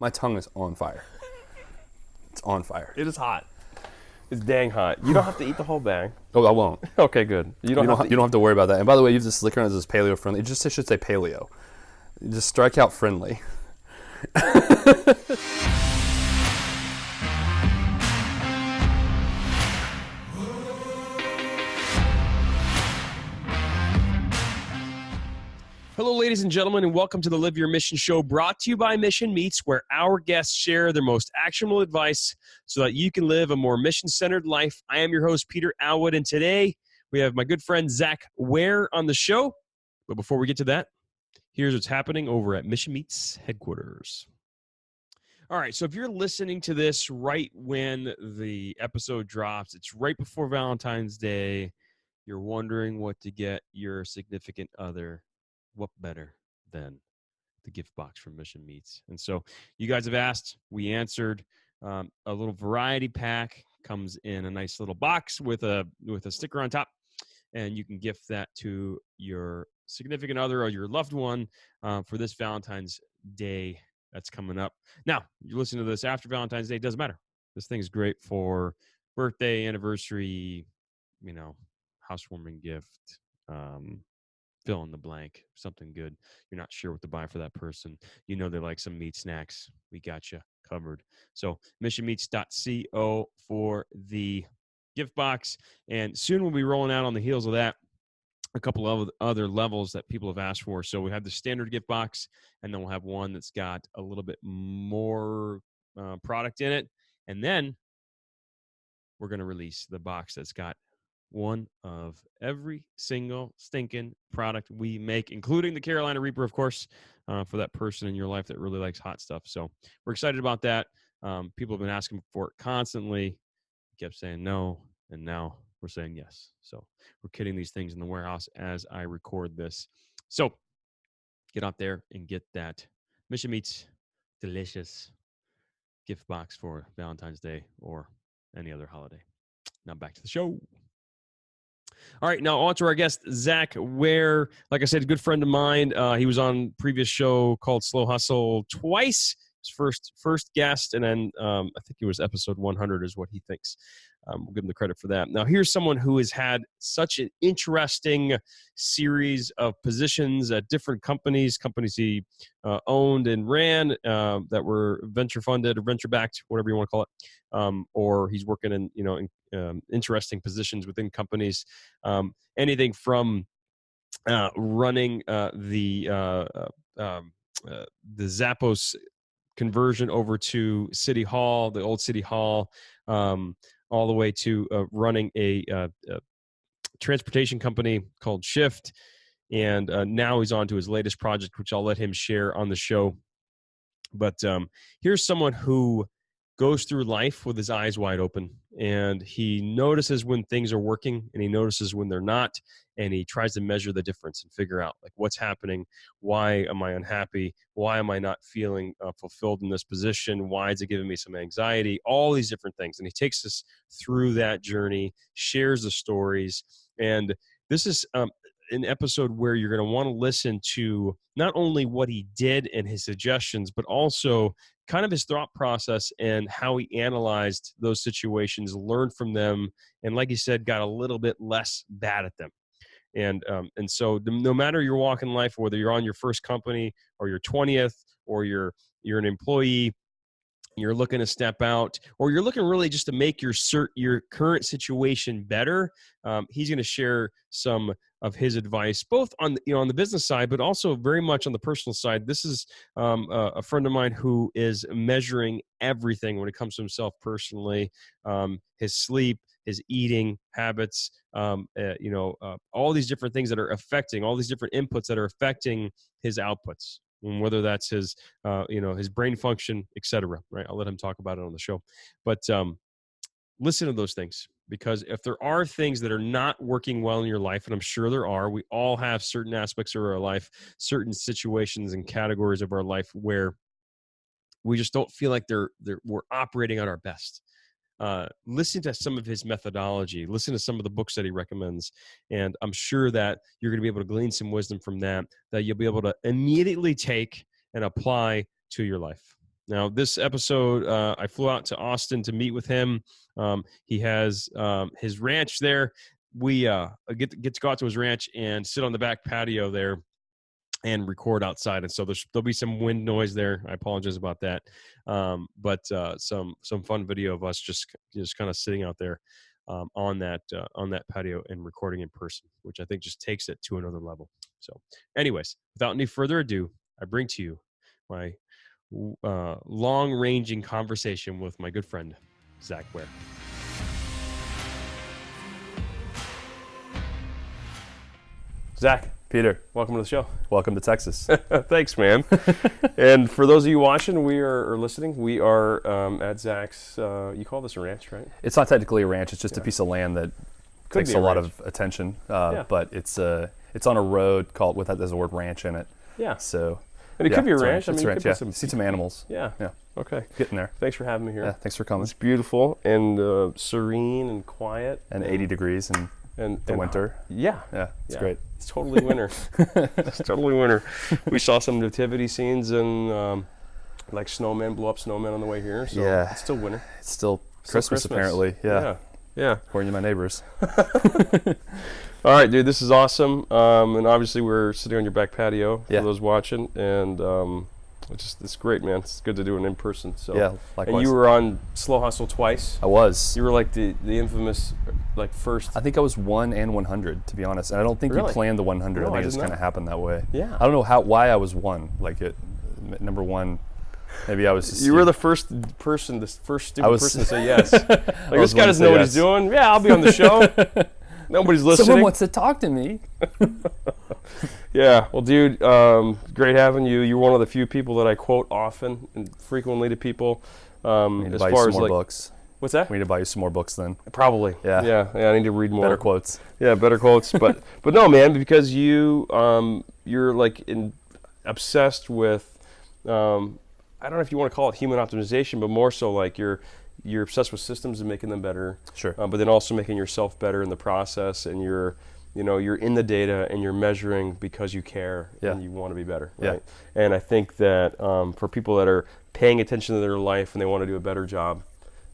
My tongue is on fire. It's on fire. It is hot. It's dang hot. You don't have to eat the whole bag. Oh, I won't. Okay, good. You don't have to worry about that. And by the way, use this liquor as is paleo friendly. It should say paleo. You just strike out friendly. Hello, ladies and gentlemen, and welcome to the Live Your Mission Show, brought to you by Mission Meets, where our guests share their most actionable advice so that you can live a more mission-centered life. I am your host, Peter Alwood, and today we have my good friend Zach Ware on the show. But before we get to that, here's what's happening over at Mission Meets headquarters. All right, so if you're listening to this right when the episode drops, it's right before Valentine's Day, you're wondering what to get your significant other, what better than the gift box from Mission Meets? And so you guys have asked, we answered. A little variety pack comes in a nice little box with a sticker on top, and you can gift that to your significant other or your loved one for this Valentine's Day that's coming up. Now, you listen to this after Valentine's Day, it doesn't matter. This thing is great for birthday, anniversary, housewarming gift, fill in the blank, something good. You're not sure what to buy for that person. You know they like some meat snacks. We got you covered. So missionmeats.co for the gift box. And soon we'll be rolling out on the heels of that a couple of other levels that people have asked for. So we have the standard gift box, and then we'll have one that's got a little bit more product in it. And then we're going to release the box that's got one of every single stinking product we make, including the Carolina Reaper, of course, for that person in your life that really likes hot stuff. So we're excited about that. People have been asking for it constantly. We kept saying no, and now we're saying yes. So we're kitting these things in the warehouse as I record this. So get out there and get that Mission Meats delicious gift box for Valentine's Day or any other holiday. Now back to the show. All right, now on to our guest, Zach Ware. Like I said, a good friend of mine. He was on a previous show called Slow Hustle twice. His first guest, and then I think it was episode 100 is what he thinks. We'll give him the credit for that. Now, here's someone who has had such an interesting series of positions at different companies he owned and ran that were venture funded or venture backed, whatever you want to call it, or he's working in interesting positions within companies. Anything from running the Zappos conversion over to City Hall, the old City Hall, all the way to running a transportation company called Shift. And now he's on to his latest project, which I'll let him share on the show. But here's someone who goes through life with his eyes wide open, and he notices when things are working and he notices when they're not, and he tries to measure the difference and figure out like what's happening. Why am I unhappy? Why am I not feeling fulfilled in this position? Why is it giving me some anxiety? All these different things. And he takes us through that journey, shares the stories. And this is an episode where you're going to want to listen to not only what he did and his suggestions, but also kind of his thought process and how he analyzed those situations, learned from them, and like he said, got a little bit less bad at them. And so no matter your walk in life, whether you're on your first company or your 20th, or you're an employee, you're looking to step out, or you're looking really just to make your current situation better, he's going to share some of his advice, both on the business side, but also very much on the personal side. This is a friend of mine who is measuring everything when it comes to himself personally, his sleep, his eating habits, all these different things that are affecting, all these different inputs that are affecting his outputs, and whether that's his brain function, et cetera, right? I'll let him talk about it on the show. But listen to those things, because if there are things that are not working well in your life, and I'm sure there are, we all have certain aspects of our life, certain situations and categories of our life where we just don't feel like we're operating at our best. Listen to some of his methodology, listen to some of the books that he recommends, and I'm sure that you're going to be able to glean some wisdom from that you'll be able to immediately take and apply to your life. Now, this episode, I flew out to Austin to meet with him. He has his ranch there. We get to go out to his ranch and sit on the back patio there and record outside. And so there'll be some wind noise there. I apologize about that. But some fun video of us just kind of sitting out there on that patio and recording in person, which I think just takes it to another level. So anyways, without any further ado, I bring to you my long-ranging conversation with my good friend, Zach Ware. Zach, Peter, welcome to the show. welcome to Texas. Thanks, man. And for those of you watching, or listening, we are at Zach's, you call this a ranch, right? It's not technically a ranch. It's just a piece of land that Could takes be a a lot ranch. of attention. Yeah. But it's on a road called there's the word ranch in it. Yeah. So. And it could be a it's ranch. I It's mean, a you ranch. could Yeah. put some, See some animals. yeah. Yeah. Okay. Getting there. Thanks for having me here. Yeah. Thanks for coming. It's beautiful and serene and quiet. And 80 degrees in the winter. Yeah. Yeah. It's Yeah. great. It's totally winter. It's totally winter. We saw some nativity scenes and like snowmen, blow up snowmen on the way here. So Yeah. it's still winter. It's still Still Christmas apparently. Yeah. Yeah. According to my neighbors. All right, dude, this is awesome. And obviously we're sitting on your back patio for Yeah. those watching. And it's great, man. It's good to do it in person. So. Yeah. Likewise. And you were on Slow Hustle twice. I was. You were like the infamous, like first. I think I was 1 and 100, to be honest. And I don't think Really? you planned the 100. No, I I think it did just not. kind of happened that way. Yeah. I don't know why I was 1. Like number 1. Maybe I was. Just, You were the first stupid person to say yes. Like, was this guy one to doesn't say know what yes. he's doing. Yeah, I'll be on the show. Nobody's listening. Someone wants to talk to me. Yeah, well, dude, great having you. You're one of the few people that I quote often and frequently to people. I need to As buy you far some as more like, books. what's that? We need to buy you some more books then. Probably. Yeah. Yeah. I need to read more. Better quotes. Yeah, better quotes. but no, man, because you're like obsessed with. I don't know if you want to call it human optimization, but more so like you're obsessed with systems and making them better. Sure. But then also making yourself better in the process, and you're in the data and you're measuring because you care Yeah. and you want to be better. Yeah. Right? And I think that for people that are paying attention to their life and they want to do a better job,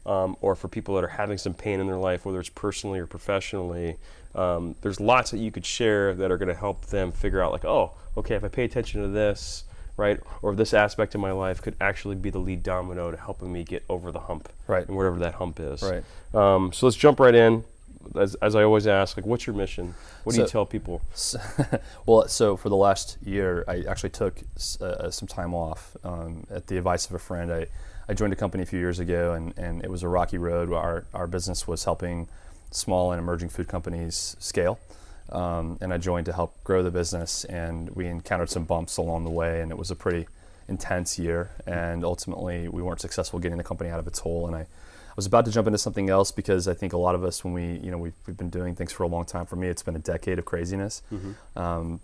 or for people that are having some pain in their life, whether it's personally or professionally, there's lots that you could share that are going to help them figure out like, oh, okay, if I pay attention to this, right, or this aspect of my life could actually be the lead domino to helping me get over the hump, Right. and whatever that hump is. Right. So let's jump right in. As I always ask, like, what's your mission? What do you So- tell people? So for the last year, I actually took some time off at the advice of a friend. I joined a company a few years ago, and it was a rocky road. Our business was helping small and emerging food companies scale. And I joined to help grow the business, and we encountered some bumps along the way, and it was a pretty intense year. And ultimately, we weren't successful getting the company out of its hole. And I was about to jump into something else because I think a lot of us, when we've been doing things for a long time. For me, it's been a decade of craziness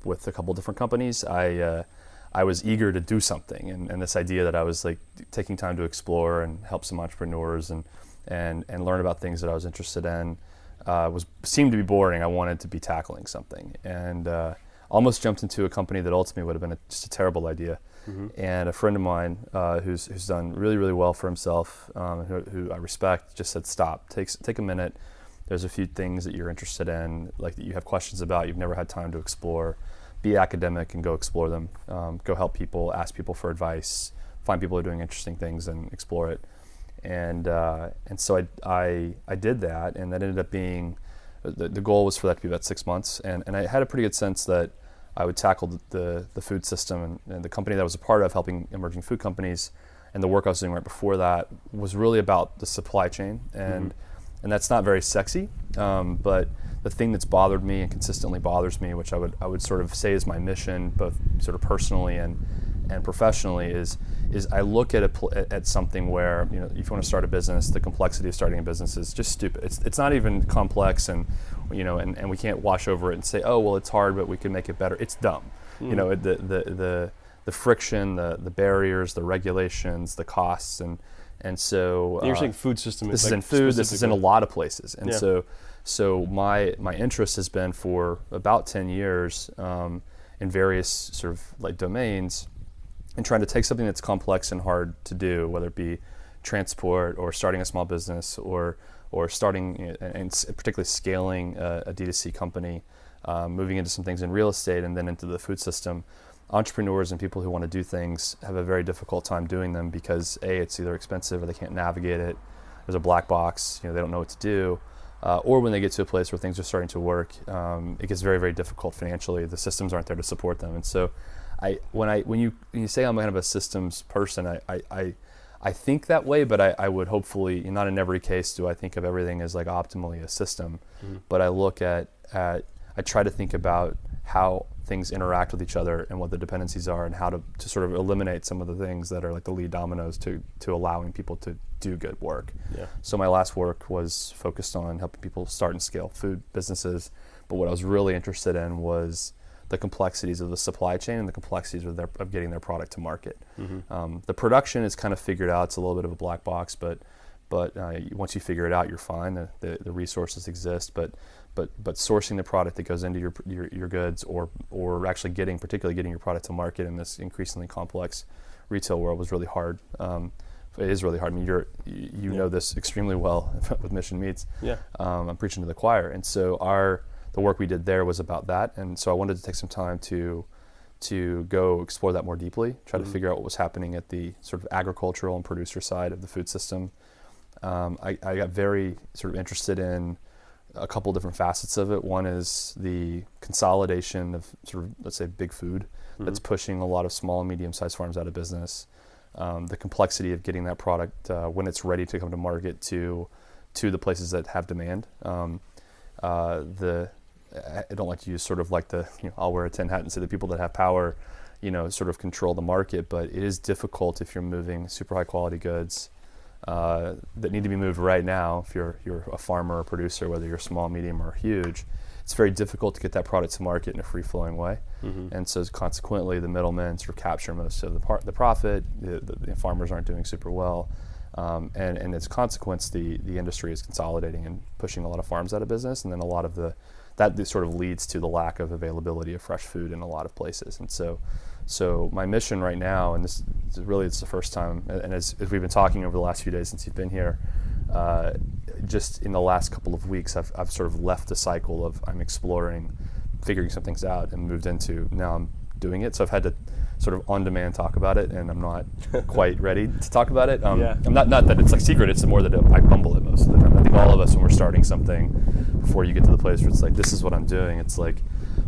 with a couple different companies. I was eager to do something, and this idea that I was like taking time to explore and help some entrepreneurs and learn about things that I was interested in seemed to be boring. I wanted to be tackling something, and almost jumped into a company that ultimately would have been just a terrible idea. And a friend of mine who's done really, really well for himself, who I respect, just said, stop, take a minute. There's a few things that you're interested in, like that you have questions about, you've never had time to explore. Be academic and go explore them. Go help people, ask people for advice, find people who are doing interesting things and explore it. And so I did that, and that ended up being, the goal was for that to be about 6 months. And I had a pretty good sense that I would tackle the food system, and the company that I was a part of, helping emerging food companies, and the work I was doing right before that was really about the supply chain. And that's not very sexy, but the thing that's bothered me and consistently bothers me, which I would sort of say is my mission, both sort of personally and professionally, is I look at something where, if you want to start a business, the complexity of starting a business is just stupid. It's not even complex, and we can't wash over it and say, oh well, it's hard, but we can make it better. It's dumb. The friction, the barriers, the regulations, the costs, and so You're saying food system. this is in food. This is in a lot of places, and Yeah. so my interest has been for about 10 years in various sort of like domains, and trying to take something that's complex and hard to do, whether it be transport or starting a small business or starting and particularly scaling a D2C company, moving into some things in real estate and then into the food system. Entrepreneurs and people who want to do things have a very difficult time doing them because A, it's either expensive or they can't navigate it. There's a black box, they don't know what to do. Or when they get to a place where things are starting to work, it gets very, very difficult financially. The systems aren't there to support them. And so when you say I'm kind of a systems person, I think that way, but I would hopefully, not in every case do I think of everything as like optimally a system, but I look at I try to think about how things interact with each other and what the dependencies are and how to sort of eliminate some of the things that are like the lead dominoes to allowing people to do good work. Yeah. So my last work was focused on helping people start and scale food businesses, but what I was really interested in was the complexities of the supply chain and the complexities of getting their product to market. The production is kind of figured out. It's a little bit of a black box, but once you figure it out, you're fine. The resources exist, but sourcing the product that goes into your goods or actually particularly getting your product to market in this increasingly complex retail world was really hard. It is really hard. I mean, you know this extremely well with Mission Meats. Yeah. I'm preaching to the choir, and so the work we did there was about that, and so I wanted to take some time to go explore that more deeply, try to figure out what was happening at the sort of agricultural and producer side of the food system. I got very sort of interested in a couple different facets of it. One is the consolidation of sort of, let's say, big food that's pushing a lot of small and medium-sized farms out of business. The complexity of getting that product when it's ready to come to market to the places that have demand. I don't like to use sort of like I'll wear a tin hat and say the people that have power, sort of control the market, but it is difficult if you're moving super high quality goods that need to be moved right now. If you're a farmer or producer, whether you're small, medium, or huge, it's very difficult to get that product to market in a free-flowing way. And so consequently, the middlemen sort of capture most of the profit. The farmers aren't doing super well. And as a consequence, the industry is consolidating and pushing a lot of farms out of business, and then a lot of that sort of leads to the lack of availability of fresh food in a lot of places. And so my mission right now, and it's the first time, and as we've been talking over the last few days since you've been here, just in the last couple of weeks, I've sort of left the cycle of I'm exploring, figuring some things out, and moved into now I'm doing it. So I've had to sort of on demand talk about it, and I'm not quite ready to talk about it. I'm not that it's like secret. It's more that I bumble it most of the time. I think all of us, when we're starting something, before you get to the place where it's like, this is what I'm doing, it's like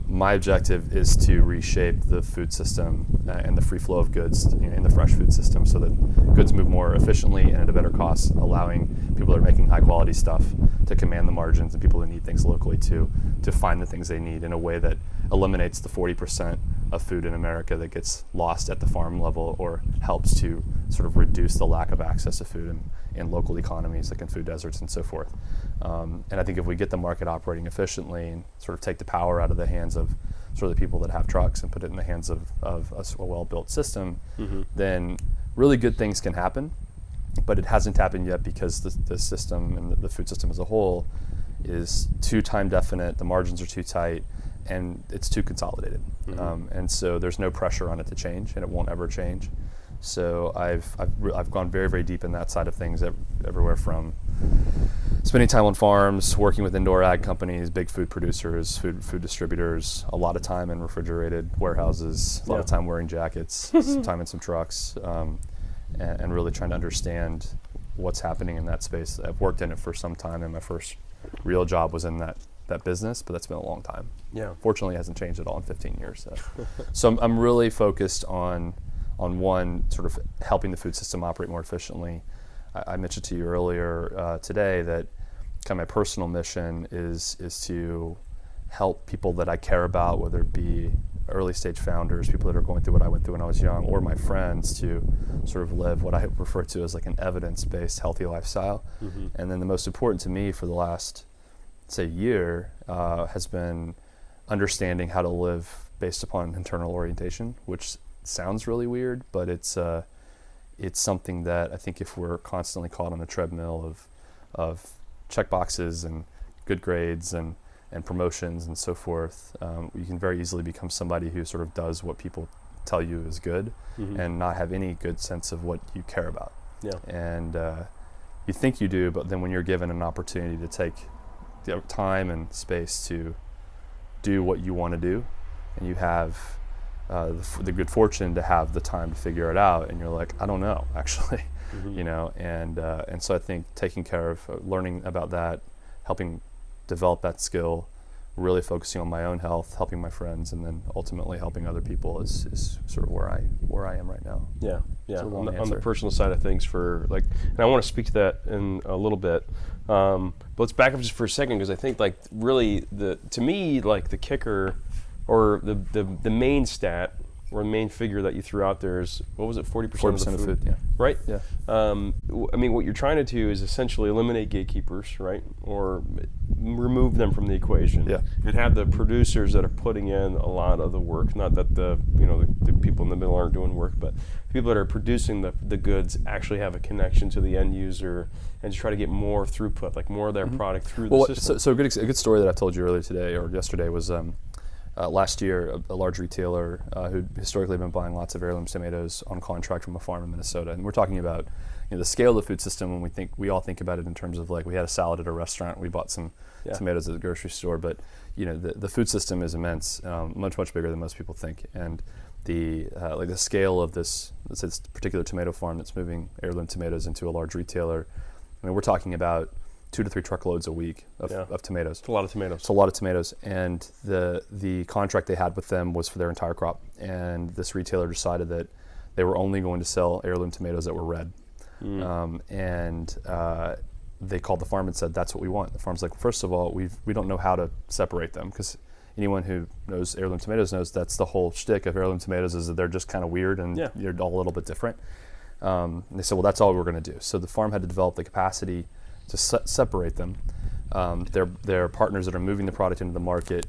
my objective is to reshape the food system and the free flow of goods in the fresh food system so that goods move more efficiently and at a better cost, allowing people that are making high quality stuff to command the margins and people that need things locally to find the things they need in a way that eliminates the 40% of food in America that gets lost at the farm level, or helps to sort of reduce the lack of access to food in local economies like in food deserts and so forth. And I think if we get the market operating efficiently and sort of take the power out of the hands of sort of the people that have trucks and put it in the hands of a well-built system, then really good things can happen. But it hasn't happened yet because the system and the food system as a whole is too time definite, the margins are too tight, and it's too consolidated. And so there's no pressure on it to change, and it won't ever change. So I've gone very, very deep in that side of things, everywhere from spending time on farms, working with indoor ag companies, big food producers, food distributors, a lot of time in refrigerated warehouses, a lot of time wearing jackets, some time in some trucks, and really trying to understand what's happening in that space. I've worked in it for some time, and my first real job was in that business, but that's been a long time. Yeah. Fortunately, it hasn't changed at all in 15 years. So I'm really focused on one, sort of helping the food system operate more efficiently. I mentioned to you earlier today that kind of my personal mission is to help people that I care about, whether it be early stage founders, people that are going through what I went through when I was young, or my friends, to sort of live what I refer to as like an evidence-based healthy lifestyle. And then the most important to me for the last, say, year has been understanding how to live based upon internal orientation, which sounds really weird, but it's something that I think if we're constantly caught on a treadmill of check boxes and good grades and promotions and so forth, you can very easily become somebody who sort of does what people tell you is good, and not have any good sense of what you care about. Yeah. And you think you do, but then when you're given an opportunity to take the time and space to do what you want to do, and you have the good fortune to have the time to figure it out, and you're like, I don't know, actually, you know, and so I think taking care of learning about that, helping develop that skill, really focusing on my own health, helping my friends, and then ultimately helping other people is sort of where I am right now. Yeah, yeah. On the answer. personal side of things, for like, and I want to speak to that in a little bit. But let's back up just for a second, because I think like really to me like the kicker, or the main stat or the main figure that you threw out there is, what was it, 40% of food, yeah. Right? Yeah. I mean, what you're trying to do is essentially eliminate gatekeepers, right? Or remove them from the equation. Yeah. And have the producers that are putting in a lot of the work, not that the people in the middle aren't doing work, but people that are producing the goods actually have a connection to the end user, and to try to get more throughput, like more of their product through the system. So a good story that I told you earlier today or yesterday was last year, a large retailer who historically had been buying lots of heirloom tomatoes on contract from a farm in Minnesota, and we're talking about the scale of the food system when we all think about it in terms of like we had a salad at a restaurant, we bought some tomatoes at the grocery store, but the food system is immense, much bigger than most people think, and the scale of this particular tomato farm that's moving heirloom tomatoes into a large retailer. I mean, we're talking about 2 to 3 truckloads a week of tomatoes. It's a lot of tomatoes. It's a lot of tomatoes, and the contract they had with them was for their entire crop. And this retailer decided that they were only going to sell heirloom tomatoes that were red. They called the farm and said, "That's what we want." The farm's like, first of all, we don't know how to separate them, because anyone who knows heirloom tomatoes knows that's the whole shtick of heirloom tomatoes, is that they're just kind of weird and you're all a little bit different. And they said, well, that's all we're going to do. So the farm had to develop the capacity to separate them. Their partners that are moving the product into the market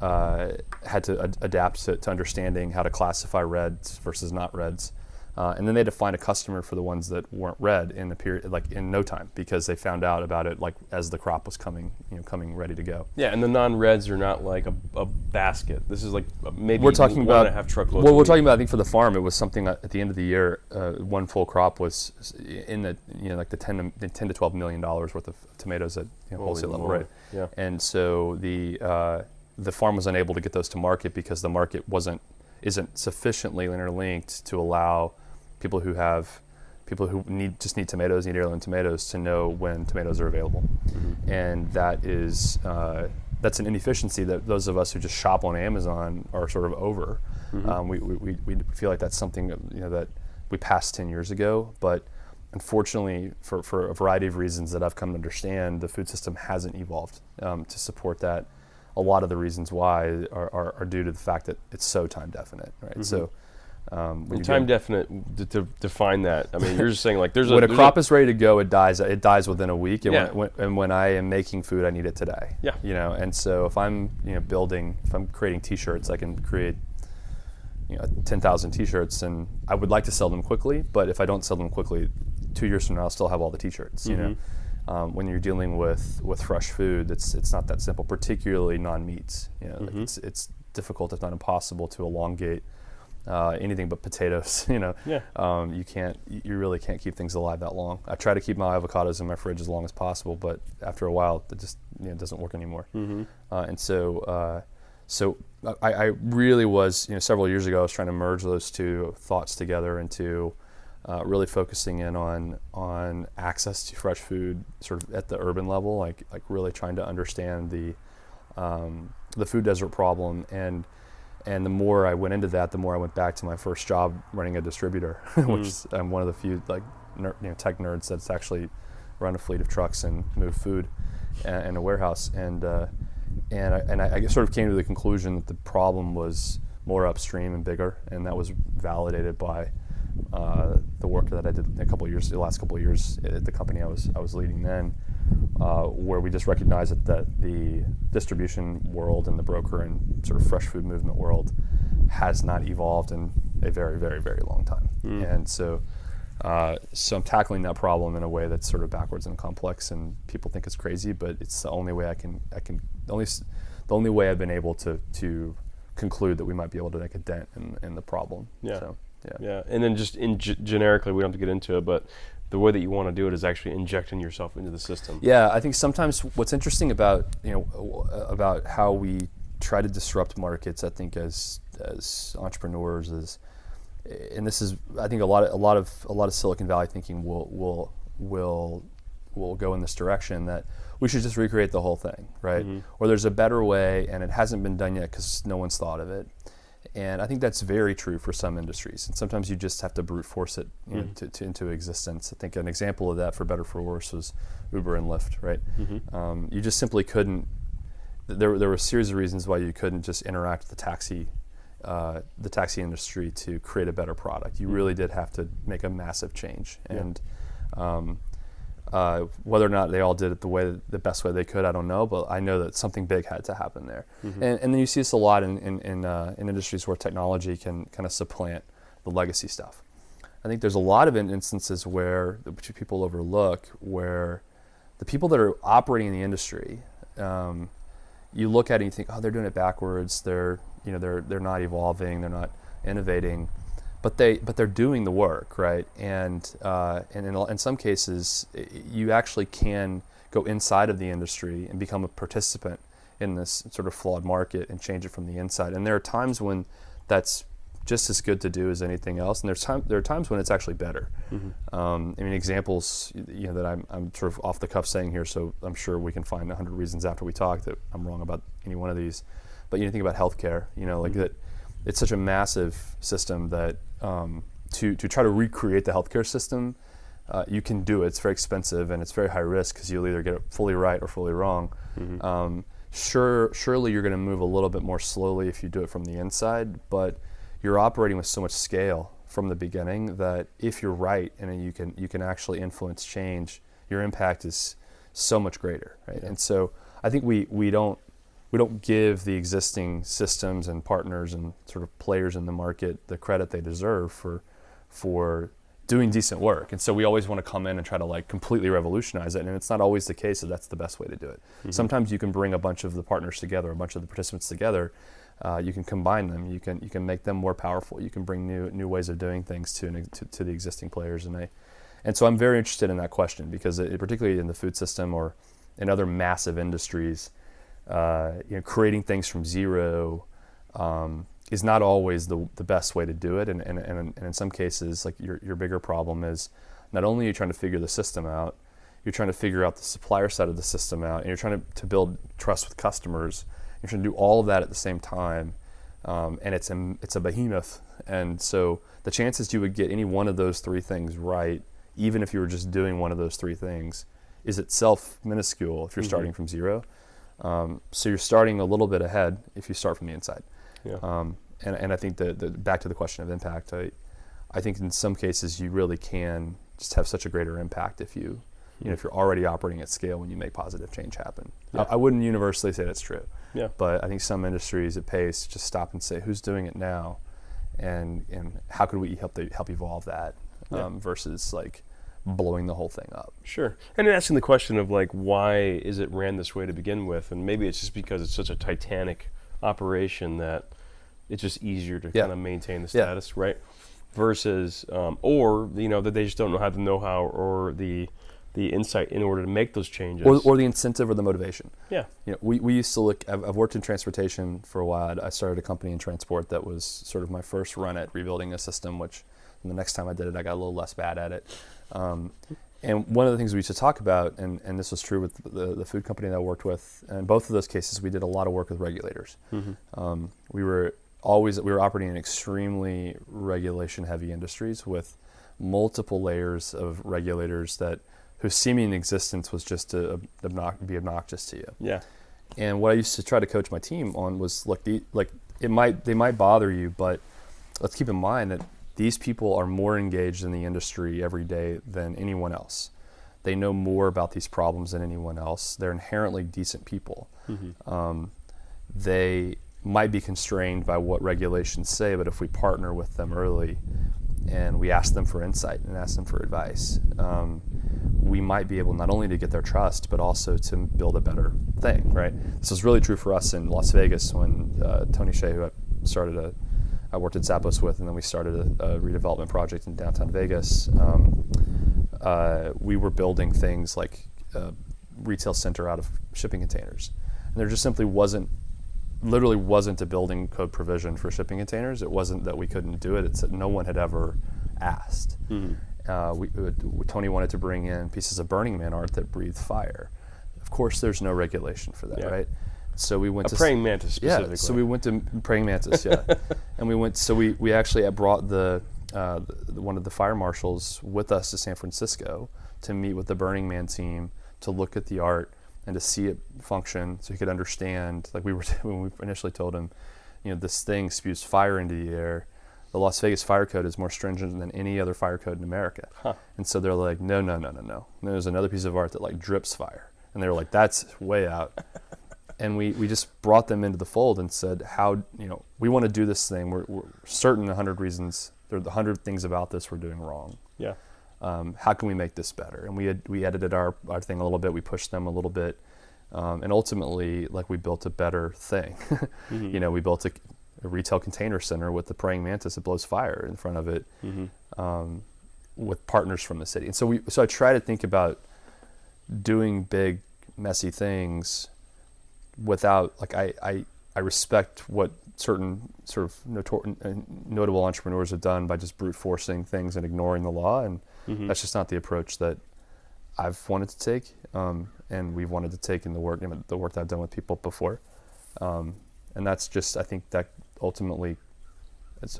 had to adapt to understanding how to classify reds versus not reds. And then they had to find a customer for the ones that weren't red in the period, like in no time, because they found out about it like as the crop was coming ready to go. Yeah, and the non-reds are not like a basket. This is like maybe we're talking one about, and a half truckloads. Well, we're talking about, I think for the farm, it was something at the end of the year, one full crop was in the like the $10 to $12 million worth of tomatoes at wholesale level, right? Yeah. And so the farm was unable to get those to market because the market isn't sufficiently interlinked to allow people who just need tomatoes, need heirloom tomatoes, to know when tomatoes are available. And that's an inefficiency that those of us who just shop on Amazon are sort of over. We feel like that's something that we passed 10 years ago, but unfortunately, for a variety of reasons that I've come to understand, the food system hasn't evolved to support that. A lot of the reasons why are due to the fact that it's so time definite, right? So. Time definite, to define that. I mean, you're just saying like when a crop is ready to go, it dies within a week. And when I am making food, I need it today. Yeah. And so if I'm if I'm creating T-shirts, I can create 10,000 T-shirts, and I would like to sell them quickly. But if I don't sell them quickly, 2 years from now, I'll still have all the T-shirts. When you're dealing with fresh food, it's not that simple, particularly non-meats. It's difficult, if not impossible, to elongate anything but potatoes. You really can't keep things alive that long. I try to keep my avocados in my fridge as long as possible, but after a while, it just doesn't work anymore. And so I really was, several years ago, I was trying to merge those two thoughts together into really focusing in on access to fresh food, sort of at the urban level, like really trying to understand the food desert problem. And the more I went into that, the more I went back to my first job running a distributor, which I'm one of the few tech nerds that's actually run a fleet of trucks and move food in a warehouse. And I sort of came to the conclusion that the problem was more upstream and bigger, and that was validated by the work that I did the last couple of years at the company I was leading then, where we just recognized that the distribution world and the broker and sort of fresh food movement world has not evolved in a very, very, very long time. And so I'm tackling that problem in a way that's sort of backwards and complex, and people think it's crazy, but it's the only way the only way I've been able to conclude that we might be able to make a dent in the problem. Yeah. So, Yeah. And then just generically, we don't have to get into it, but the way that you want to do it is actually injecting yourself into the system. Yeah, I think sometimes what's interesting about about how we try to disrupt markets, I think as entrepreneurs is, and this is, I think a lot of Silicon Valley thinking will go in this direction, that we should just recreate the whole thing, right? Or there's a better way and it hasn't been done yet because no one's thought of it. And I think that's very true for some industries. And sometimes you just have to brute force it into existence. I think an example of that, for better or for worse, was Uber and Lyft, right? You just simply couldn't. There were a series of reasons why you couldn't just interact with the taxi industry to create a better product. You really did have to make a massive change. And whether or not they all did it the best way they could, I don't know, but I know that something big had to happen there. And then you see this a lot in industries where technology can kind of supplant the legacy stuff. I think there's a lot of instances which people overlook, where the people that are operating in the industry, you look at it and you think, oh, they're doing it backwards. They're not evolving. They're not innovating. But they're doing the work, right? And in some cases, you actually can go inside of the industry and become a participant in this sort of flawed market and change it from the inside. And there are times when that's just as good to do as anything else, and there are times when it's actually better. Examples that I'm sort of off the cuff saying here, so I'm sure we can find 100 reasons after we talk that I'm wrong about any one of these. But think about healthcare, that. It's such a massive system that to try to recreate the healthcare system, you can do it. It's very expensive and it's very high risk because you'll either get it fully right or fully wrong. Surely you're going to move a little bit more slowly if you do it from the inside, but you're operating with so much scale from the beginning that if you're right and you can actually influence change, your impact is so much greater, right? Yeah. And so I think we don't give the existing systems and partners and sort of players in the market the credit they deserve for doing decent work. And so we always want to come in and try to completely revolutionize it. And it's not always the case that that's the best way to do it. Sometimes you can bring a bunch of the partners together, a bunch of the participants together. You can combine them. You can make them more powerful. You can bring new ways of doing things to the existing players. And so I'm very interested in that question because particularly in the food system or in other massive industries, creating things from zero is not always the best way to do it, and in some cases, your bigger problem is not only are you trying to figure the system out, you're trying to figure out the supplier side of the system out, and you're trying to build trust with customers. You're trying to do all of that at the same time, and it's a behemoth. And so the chances you would get any one of those three things right, even if you were just doing one of those three things, is itself minuscule if you're starting from zero. So you're starting a little bit ahead if you start from the inside. Yeah. And I think that back to the question of impact, I think in some cases you really can just have such a greater impact if if you're already operating at scale when you make positive change happen. Yeah. I wouldn't universally say that's true. Yeah. But I think some industries it pays to just stop and say who's doing it now, and how could we help evolve that versus blowing the whole thing up. Sure. And asking the question of why is it ran this way to begin with, and maybe it's just because it's such a titanic operation that it's just easier to kind of maintain the status, right? Versus or that they just don't have the know-how or the insight in order to make those changes, or the incentive or the motivation. Yeah. We used to look. I've worked in transportation for a while. I started a company in transport that was sort of my first run at rebuilding a system, which the next time I did it, I got a little less bad at it. And one of the things we used to talk about, and this was true with the food company that I worked with, and both of those cases, we did a lot of work with regulators. We were operating in extremely regulation-heavy industries with multiple layers of regulators whose seeming existence was just to be obnoxious to you. Yeah. And what I used to try to coach my team on was, look, they might bother you, but let's keep in mind that these people are more engaged in the industry every day than anyone else. They know more about these problems than anyone else. They're inherently decent people. They might be constrained by what regulations say, but if we partner with them early and we ask them for insight and ask them for advice, we might be able not only to get their trust, but also to build a better thing, right? This was really true for us in Las Vegas when Tony Shea, who I worked at Zappos with, and then we started a redevelopment project in downtown Vegas. We were building things like a retail center out of shipping containers. And there just simply literally wasn't a building code provision for shipping containers. It wasn't that we couldn't do it, it's that no one had ever asked. Tony wanted to bring in pieces of Burning Man art that breathed fire. Of course, there's no regulation for that, right? So we went to praying mantis specifically. Yeah, so we went to praying mantis, yeah. And we actually brought one of the fire marshals with us to San Francisco to meet with the Burning Man team, to look at the art and to see it function, so he could understand. Like when we initially told him, this thing spews fire into the air. The Las Vegas fire code is more stringent than any other fire code in America. And so they're like, no. And there's another piece of art that like drips fire, and they were like, that's way out. And we just brought them into the fold and said, we want to do this thing. We're certain 100 reasons. There are 100 things about this we're doing wrong. Yeah. How can we make this better? And we edited our thing a little bit. We pushed them a little bit, and ultimately, like, we built a better thing. We built a retail container center with the praying mantis that blows fire in front of it, with partners from the city. And so I try to think about doing big, messy things without, like, I respect what certain sort of notable entrepreneurs have done by just brute forcing things and ignoring the law, and that's just not the approach that I've wanted to take, and we've wanted to take in the work that I've done with people before, and that's just, I think that ultimately,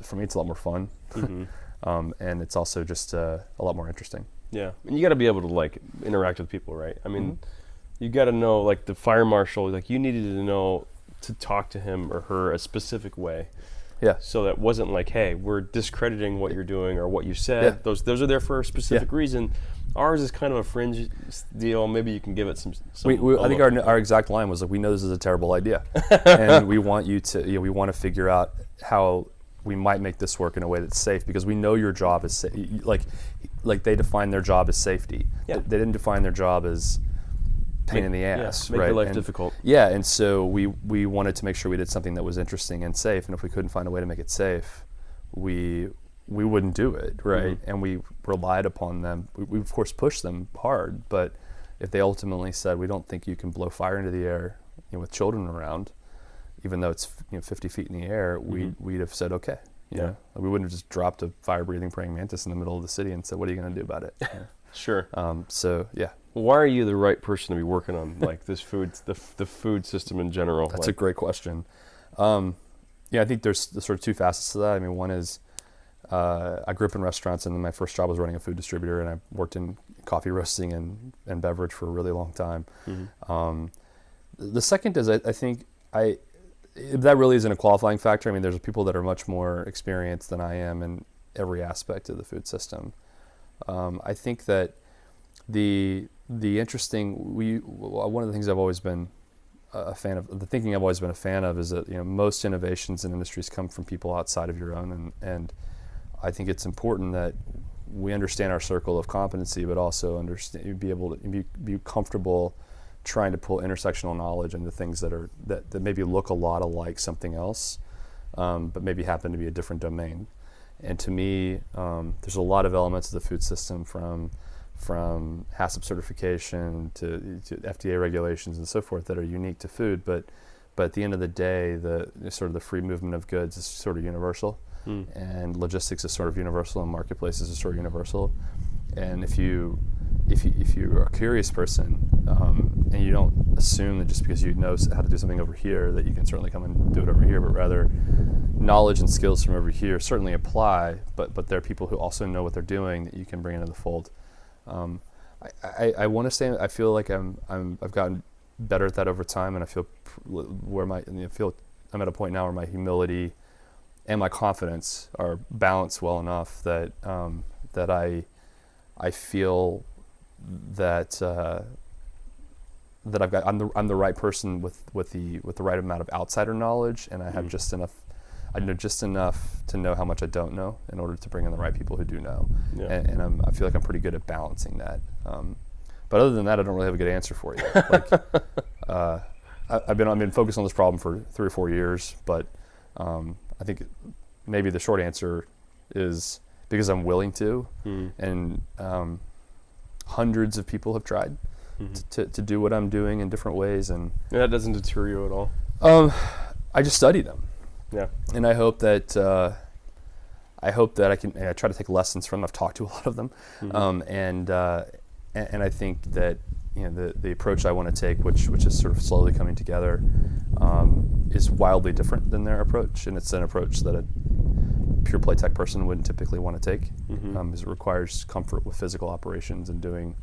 for me, it's a lot more fun, and it's also just a lot more interesting. Yeah, and you got to be able to, like, interact with people, right? I mean, you got to know, like, the fire marshal, like, you needed to know to talk to him or her a specific way. Yeah. So that wasn't like, hey, we're discrediting what you're doing or what you said. Yeah. Those are there for a specific reason. Ours is kind of a fringe deal. Maybe you can give it some I think our exact line was like, we know this is a terrible idea, and we want you to, we want to figure out how we might make this work in a way that's safe, because we know your job is like they define their job as safety. Yeah. They didn't define their job as pain in the ass, make right? your life difficult. Yeah, and so we wanted to make sure we did something that was interesting and safe, and if we couldn't find a way to make it safe, we wouldn't do it, right? And we relied upon them. We of course pushed them hard, but if they ultimately said, we don't think you can blow fire into the air, with children around, even though it's 50 feet in the air, we'd have said okay. We wouldn't have just dropped a fire-breathing praying mantis in the middle of the city and said, what are you going to do about it? Sure. So yeah. Why are you the right person to be working on, like, this food, the food system in general? That's a great question. I think there's sort of two facets to that. I mean, one is I grew up in restaurants, and then my first job was running a food distributor, and I worked in coffee roasting and beverage for a really long time. The second is I think that really isn't a qualifying factor. I mean, there's people that are much more experienced than I am in every aspect of the food system. I think that the interesting, one of the things I've always been a fan of, the thinking I've always been a fan of, is that most innovations in industries come from people outside of your own, and I think it's important that we understand our circle of competency, but also be able to be comfortable trying to pull intersectional knowledge into things that maybe look a lot alike something else, but maybe happen to be a different domain. And to me, there's a lot of elements of the food system, from HACCP certification to FDA regulations and so forth, that are unique to food. But at the end of the day, the sort of the free movement of goods is sort of universal, and logistics is sort of universal, and marketplaces is sort of universal. And if you're a curious person, and you don't assume that just because you know how to do something over here that you can certainly come and do it over here, but rather knowledge and skills from over here certainly apply, but there are people who also know what they're doing that you can bring into the fold. I want to say I feel like I've gotten better at that over time, and I feel I'm at a point now where my humility and my confidence are balanced well enough that I feel that I'm the right person with the right amount of outsider knowledge, and I have just enough. I know just enough to know how much I don't know in order to bring in the right people who do know, and I feel like I'm pretty good at balancing that. But other than that, I don't really have a good answer for you. Like, I've been focused on this problem for 3 or 4 years, but I think maybe the short answer is because I'm willing to, and hundreds of people have tried to do what I'm doing in different ways, and that doesn't deter you at all. I just study them. Yeah. And I hope that I can. I try to take lessons from them. I've talked to a lot of them, and I think that the approach I want to take, which is sort of slowly coming together, is wildly different than their approach, and it's an approach that a pure play tech person wouldn't typically want to take, because it requires comfort with physical operations and doing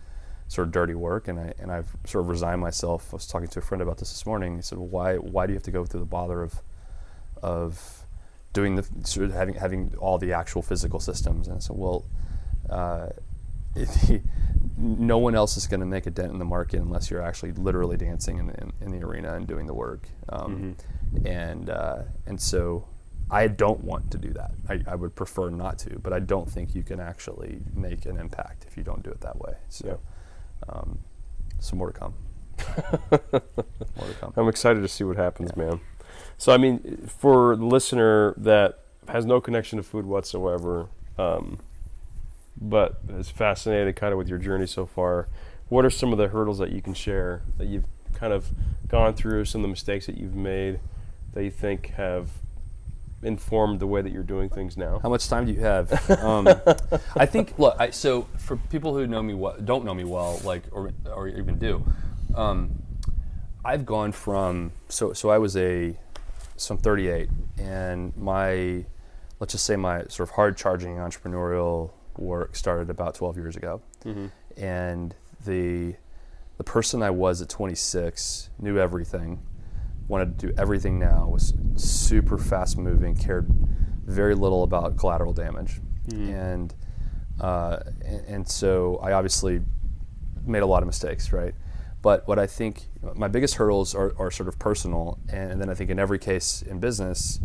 sort of dirty work, and I've sort of resigned myself. I was talking to a friend about this morning. He said, well, why do you have to go through the bother of doing the sort of having all the actual physical systems? And I said, well, no one else is going to make a dent in the market unless you're actually literally dancing in the arena and doing the work. And so I don't want to do that. I would prefer not to, but I don't think you can actually make an impact if you don't do it that way. So, some more to come. More to come. I'm excited to see what happens, man. So, I mean, for the listener that has no connection to food whatsoever, but is fascinated kind of with your journey so far, what are some of the hurdles that you can share that you've kind of gone through, some of the mistakes that you've made that you think have informed the way that you're doing things now? How much time do you have? I think, look, so for people who know me don't know me well, like, or even do, I've gone from, so I'm 38, and let's just say my sort of hard charging entrepreneurial work started about 12 years ago. And the person I was at 26 knew everything, wanted to do everything now, was super fast moving, cared very little about collateral damage. And so I obviously made a lot of mistakes, right? But what I think my biggest hurdles are sort of personal, and then I think in every case in business,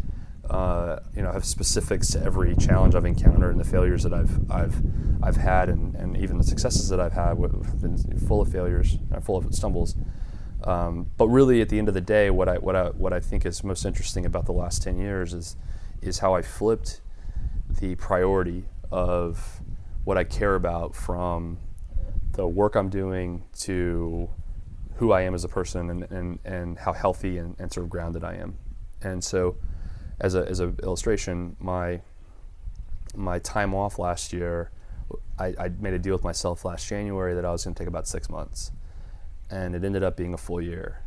I have specifics to every challenge I've encountered and the failures that I've had, and even the successes that I've had have been full of failures, full of stumbles. But really, at the end of the day, what I think is most interesting about the last 10 years is how I flipped the priority of what I care about from the work I'm doing to who I am as a person, and how healthy and sort of grounded I am. And so, as a illustration, my time off last year, I made a deal with myself last January that I was going to take about 6 months, and it ended up being a full year.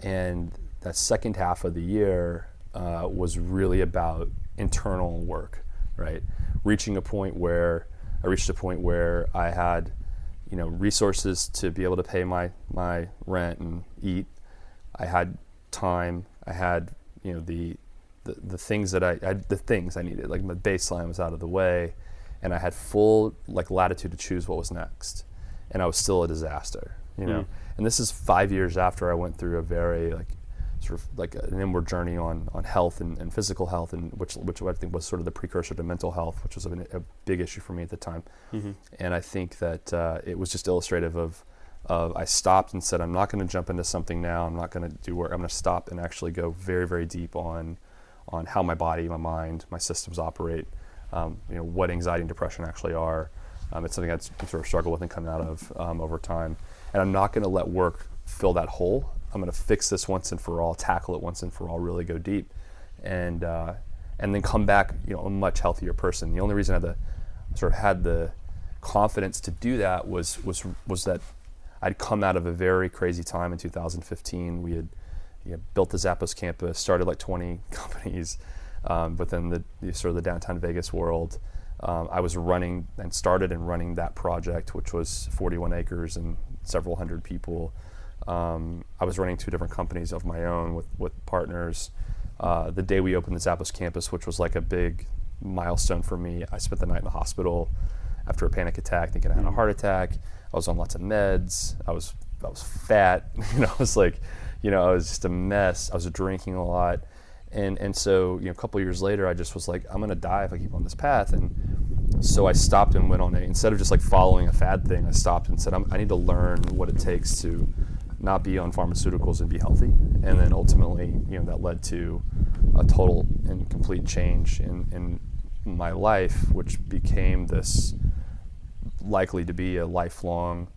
And that second half of the year was really about internal work, right? I reached a point where I had, resources to be able to pay my rent and eat. I had time. I had, the things that the things I needed, like my baseline was out of the way, and I had full latitude to choose what was next. And I was still a disaster, And this is 5 years after I went through a very sort of an inward journey on health and physical health, and which I think was sort of the precursor to mental health, which was a big issue for me at the time. And I think that it was just illustrative of I stopped and said, I'm not going to jump into something now. I'm not going to do work. I'm going to stop and actually go very, very deep on how my body, my mind, my systems operate. What anxiety and depression actually are. It's something I sort of struggle with and come out of over time. And I'm not going to let work fill that hole. I'm going to fix this once and for all, tackle it once and for all, really go deep, and then come back, a much healthier person. The only reason I had the confidence to do that was that I'd come out of a very crazy time in 2015. We had built the Zappos campus, started 20 companies within the sort of the downtown Vegas world. I was running that project, which was 41 acres and several hundred people. I was running 2 different companies of my own with partners. The day we opened the Zappos campus, which was a big milestone for me, I spent the night in the hospital after a panic attack, thinking I had a heart attack. I was on lots of meds. I was fat. I was I was just a mess. I was drinking a lot. And so, a couple years later, I just was I'm going to die if I keep on this path. And so I stopped and went on instead of just following a fad thing, I stopped and said, I need to learn what it takes to not be on pharmaceuticals and be healthy. And then ultimately, that led to a total and complete change in my life, which became this likely to be a lifelong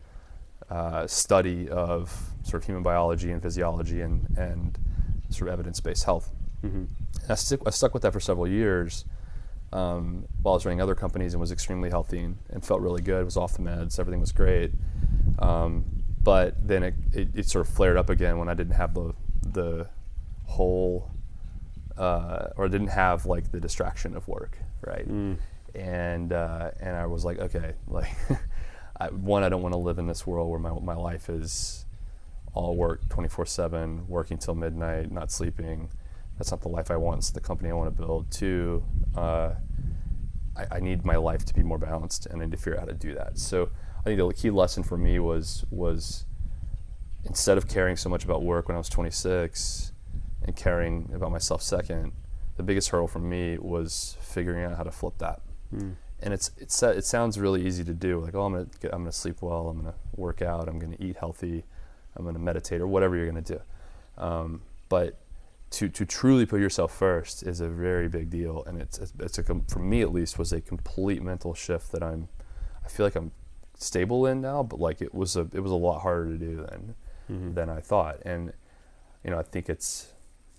study of sort of human biology and physiology and sort of evidence-based health. Mm-hmm. And I stuck with that for several years while I was running other companies and was extremely healthy and felt really good, was off the meds, everything was great. But then it sort of flared up again when I didn't have the whole, or didn't have like the distraction of work, right? And I was like, okay, like I don't want to live in this world where my life is all work 24/7, working till midnight, not sleeping. That's not the life I want. It's the company I want to build. Two, I need my life to be more balanced, and I need to figure out how to do that. So I think the key lesson for me was instead of caring so much about work when I was 26 and caring about myself second, the biggest hurdle for me was figuring out how to flip that. And it sounds really easy to do. Like, I'm gonna sleep well, I'm gonna work out, I'm gonna eat healthy, I'm gonna meditate, or whatever you're gonna do. But to truly put yourself first is a very big deal, and for me at least, was a complete mental shift that I feel like I'm stable in now, but like it was a lot harder to do than I thought. And I think it's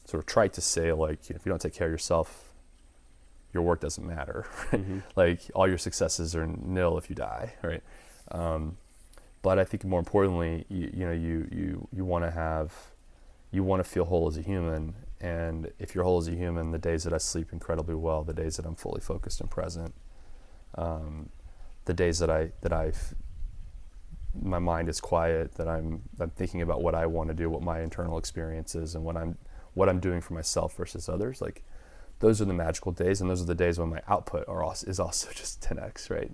sort of trite to say, like, if you don't take care of yourself, your work doesn't matter. Like, all your successes are nil if you die, right? But I think more importantly, you want to feel whole as a human. And if you're whole as a human, the days that I sleep incredibly well, the days that I'm fully focused and present, the days that my mind is quiet, that I'm thinking about what I want to do, what my internal experience is, and what I'm doing for myself versus others, like, those are the magical days, and those are the days when my output is also just 10x, right?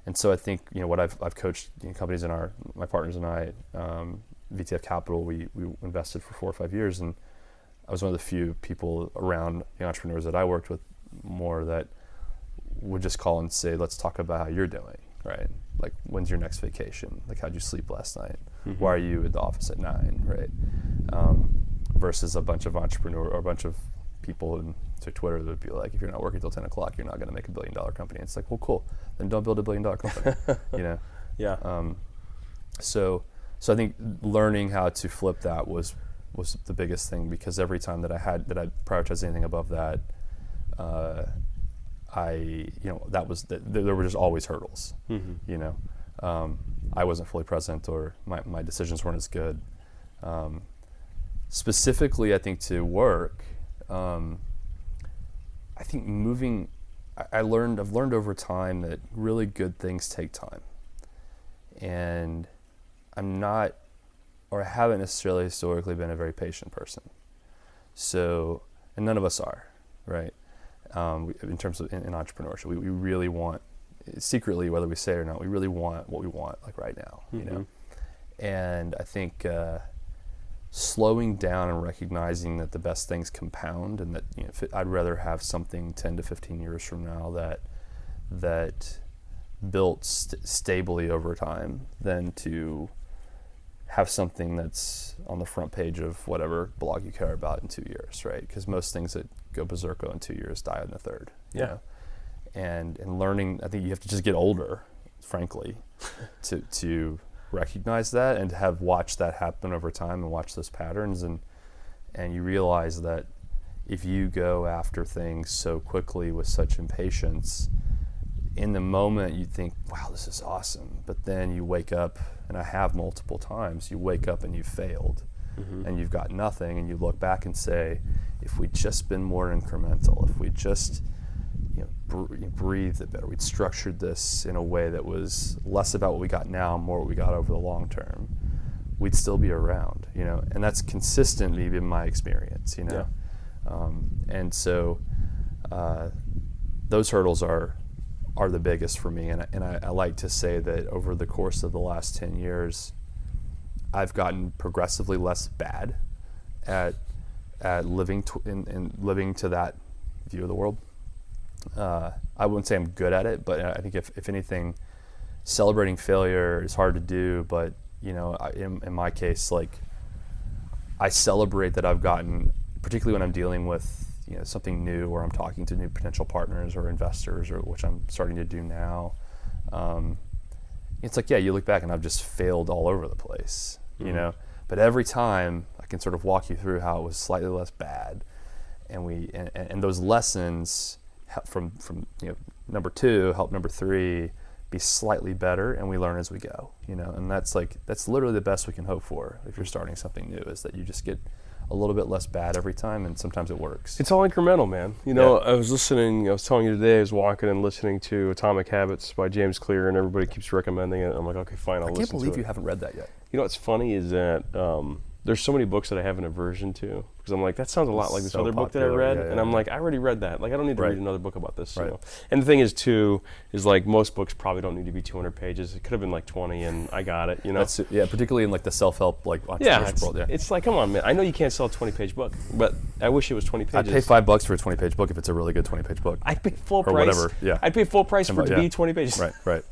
And so I think what I've coached companies my partners and I, VTF Capital, we invested for 4 or 5 years, and I was one of the few people around the entrepreneurs that I worked with more that would just call and say, let's talk about how you're doing, right? Like, when's your next vacation? Like, how'd you sleep last night? Why are you at the office at 9, right? Versus a bunch of people to Twitter that would be like, if you're not working till 10 o'clock, you're not going to make $1 billion company. It's like, well, cool. Then don't build $1 billion company, Yeah. So I think learning how to flip that was the biggest thing, because every time that I prioritized anything above that, there were just always hurdles. I wasn't fully present, or my decisions weren't as good. Specifically, I think to work, I think I've learned over time that really good things take time, and I haven't necessarily historically been a very patient person. So, and none of us are, right? In terms of in entrepreneurship, we really want, secretly, whether we say it or not, we really want what we want, like right now, And I think slowing down and recognizing that the best things compound, and that I'd rather have something 10 to 15 years from now that built stably over time than to have something that's on the front page of whatever blog you care about in 2 years, right? Because most things that go berserko in 2 years die in a third. You know? And learning, I think you have to just get older, frankly, to recognize that, and to have watched that happen over time and watch those patterns, and you realize that if you go after things so quickly with such impatience, in the moment you think, wow, this is awesome, but then you wake up, and I have multiple times, you wake up and you've failed, and you've got nothing, and you look back and say, if we'd just been more incremental, if we just breathed it better, we'd structured this in a way that was less about what we got now, more what we got over the long term, we'd still be around, and that's consistently been my experience, and so those hurdles are the biggest for me, and I like to say that over the course of the last 10 years, I've gotten progressively less bad at living to that view of the world. I wouldn't say I'm good at it, but I think if anything, celebrating failure is hard to do, but in my case, like I celebrate that I've gotten, particularly when I'm dealing with something new, or I'm talking to new potential partners or investors, or which I'm starting to do now. It's like, you look back and I've just failed all over the place, but every time I can sort of walk you through how it was slightly less bad, and those lessons from number 2 help number 3 be slightly better, and we learn as we go, and that's literally the best we can hope for if you're starting something new, is that you just get a little bit less bad every time, and sometimes it works. It's all incremental, man. I was telling you today, I was walking and listening to Atomic Habits by James Clear, and everybody keeps recommending it. I'm like, okay, fine, I'll listen to it. I can't believe you haven't read that yet. What's funny is that there's so many books that I have an aversion to, because I'm like, that sounds a lot like this other book that I read, and I'm like, I already read that. Like, I don't need to read another book about this. Right. And the thing is, too, is like most books probably don't need to be 200 pages. It could have been like 20, and I got it. That's, particularly in like the self-help entrepreneurship world. It's like, come on, man. I know you can't sell a 20-page book, but I wish it was 20 pages. I'd pay $5 for a 20-page book if it's a really good 20-page book. I'd pay full or price. Whatever. Yeah. I'd pay full price for it to be 20 pages. Right.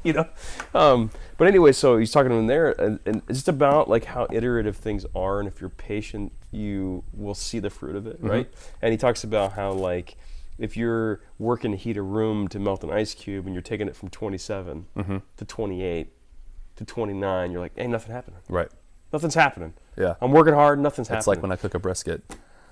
But anyway, so he's talking to him there, and it's just about like how iterative things are, and if you're patient, you will see the fruit of it, right? And he talks about how, like, if you're working to heat a room to melt an ice cube, and you're taking it from 27 to 28 to 29, you're like, hey, nothing happening. Right. Nothing's happening. Yeah. I'm working hard, nothing's happening. It's like when I cook a brisket.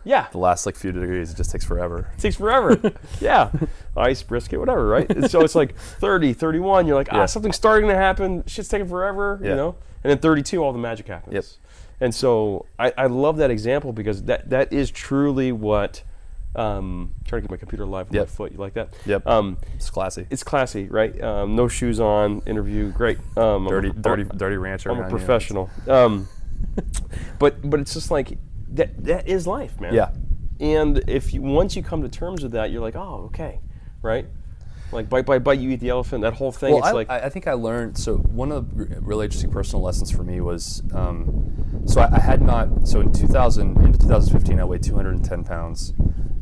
Yeah. The last few degrees, it just takes forever. It takes forever. Yeah. Ice, brisket, whatever, right? And so it's like 30, 31, you're like, something's starting to happen, shit's taking forever, And then 32, all the magic happens. Yep. And so I love that example, because that is truly what, trying to get my computer alive with my foot, you like that? Yep. It's classy. It's classy, right? No shoes on, interview, great. Dirty rancher. I'm a professional. But it's just like, that is life, man. Yeah. And once you come to terms with that, you're like, oh, okay, right? Like, bite by bite, you eat the elephant. That whole thing. Well, I think I learned. So one of the really interesting personal lessons for me was, I had not. So into 2015, I weighed 210 pounds.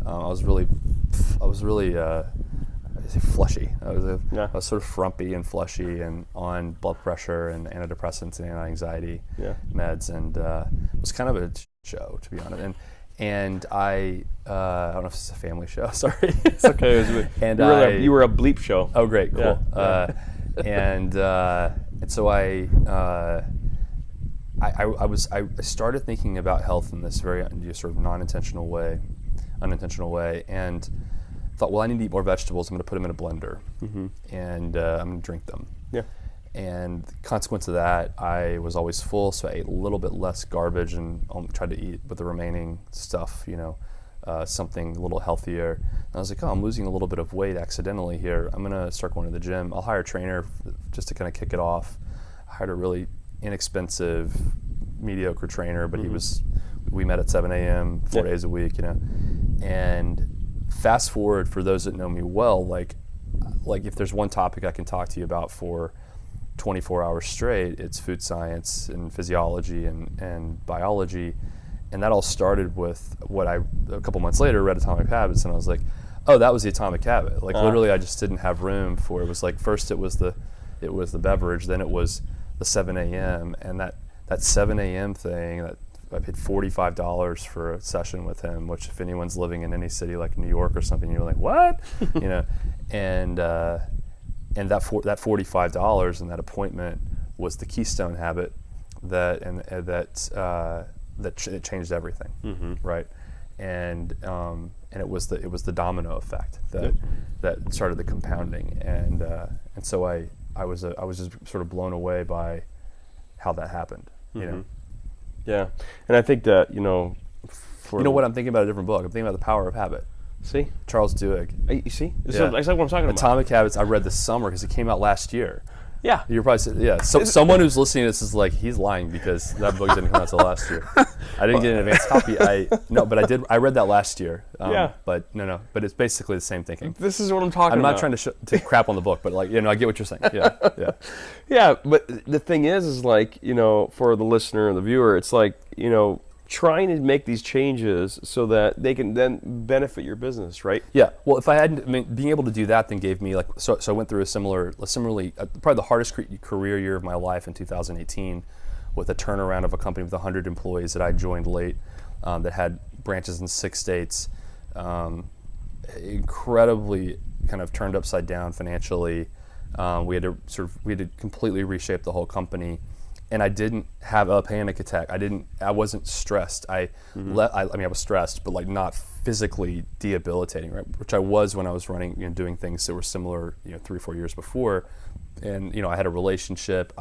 I was really fleshy. I was sort of frumpy and fleshy, and on blood pressure and antidepressants and anti-anxiety meds, and it was kind of a show, to be honest. And I don't know if it's a family show. Sorry, it's okay. You were a bleep show. Oh, great, cool. Yeah. And so I started thinking about health in this very sort of unintentional way, and thought, well, I need to eat more vegetables. I'm going to put them in a blender, and I'm going to drink them. Yeah. And the consequence of that, I was always full, so I ate a little bit less garbage and tried to eat with the remaining stuff, something a little healthier. And I was like, I'm losing a little bit of weight accidentally here. I'm going to start going to the gym. I'll hire a trainer just to kind of kick it off. I hired a really inexpensive, mediocre trainer, but we met at 7 a.m., 4 days a week, And fast forward, for those that know me well, like if there's one topic I can talk to you about for 24 hours straight, it's food science and physiology and biology. And that all started with what a couple months later, read Atomic Habits, and I was like, oh, that was the Atomic Habit. Literally, I just didn't have room for it. It was like, first it was the beverage, then it was the 7 a.m. And that 7 a.m. thing, that I paid $45 for a session with him, which if anyone's living in any city like New York or something, you're like, what? And that $45 and that appointment was the keystone habit that it changed everything, right? And it was the domino effect that started the compounding, and so I was just sort of blown away by how that happened, Yeah, and I think that what, I'm thinking about a different book. I'm thinking about The Power of Habit. See? Charles Duhigg. You see? That's exactly what I'm talking about. Atomic Habits I read this summer because it came out last year. Yeah. You're probably saying, So someone who's listening to this is like, he's lying because that book didn't come out until last year. I didn't get an advanced copy. But I read that last year. But but it's basically the same thinking. This is what I'm talking about. I'm not trying to crap on the book, but I get what you're saying. Yeah. Yeah, but the thing is like, for the listener and the viewer, it's like, trying to make these changes so that they can then benefit your business, right? Yeah. Well, if I hadn't, being able to do that then gave me so I went through a similarly, probably the hardest career year of my life in 2018 with a turnaround of a company with 100 employees that I joined late, that had branches in 6 states, incredibly kind of turned upside down financially. We had to completely reshape the whole company, and I didn't have a panic attack. I wasn't stressed. I was stressed, but like not physically debilitating, right? Which I was when I was running, doing things that were similar, 3 or 4 years before. And I had a relationship.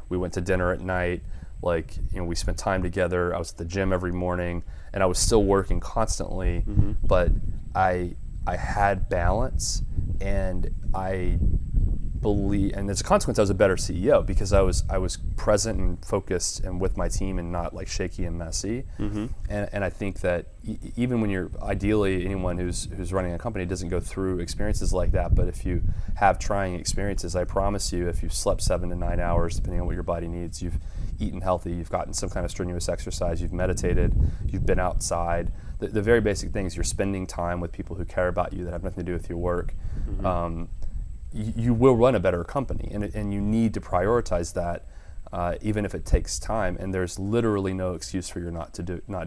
We went to dinner at night. We spent time together. I was at the gym every morning, and I was still working constantly. But I had balance, and I believe, and as a consequence, I was a better CEO because I was present and focused and with my team and not like shaky and messy. And I think that even when you're ideally anyone who's running a company doesn't go through experiences like that, but if you have trying experiences, I promise you, if you've slept 7 to 9 hours, depending on what your body needs, you've eaten healthy, you've gotten some kind of strenuous exercise, you've meditated, you've been outside, the very basic things, you're spending time with people who care about you that have nothing to do with your work. You will run a better company, and you need to prioritize that, even if it takes time. And there's literally no excuse for you not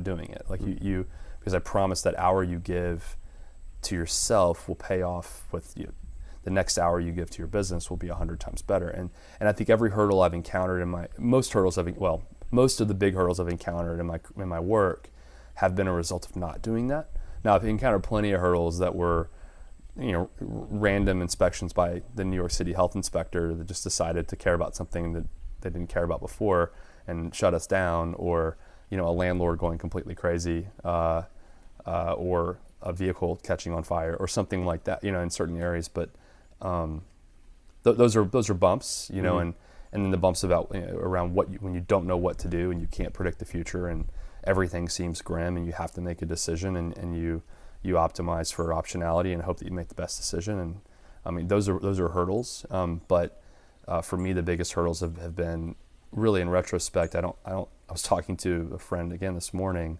doing it. Because I promise that hour you give to yourself will pay off with the next hour you give to your business will be 100 times better. And I think every hurdle I've encountered most of the big hurdles I've encountered in my work have been a result of not doing that. Now I've encountered plenty of hurdles that were random inspections by the New York City health inspector that just decided to care about something that they didn't care about before and shut us down, or a landlord going completely crazy, or a vehicle catching on fire or something like that, in certain areas. But those are bumps, and then the bumps around when you don't know what to do and you can't predict the future and everything seems grim and you have to make a decision, and you optimize for optionality and hope that you make the best decision. And I mean, those are hurdles. But for me, the biggest hurdles have been really, in retrospect, I was talking to a friend again this morning,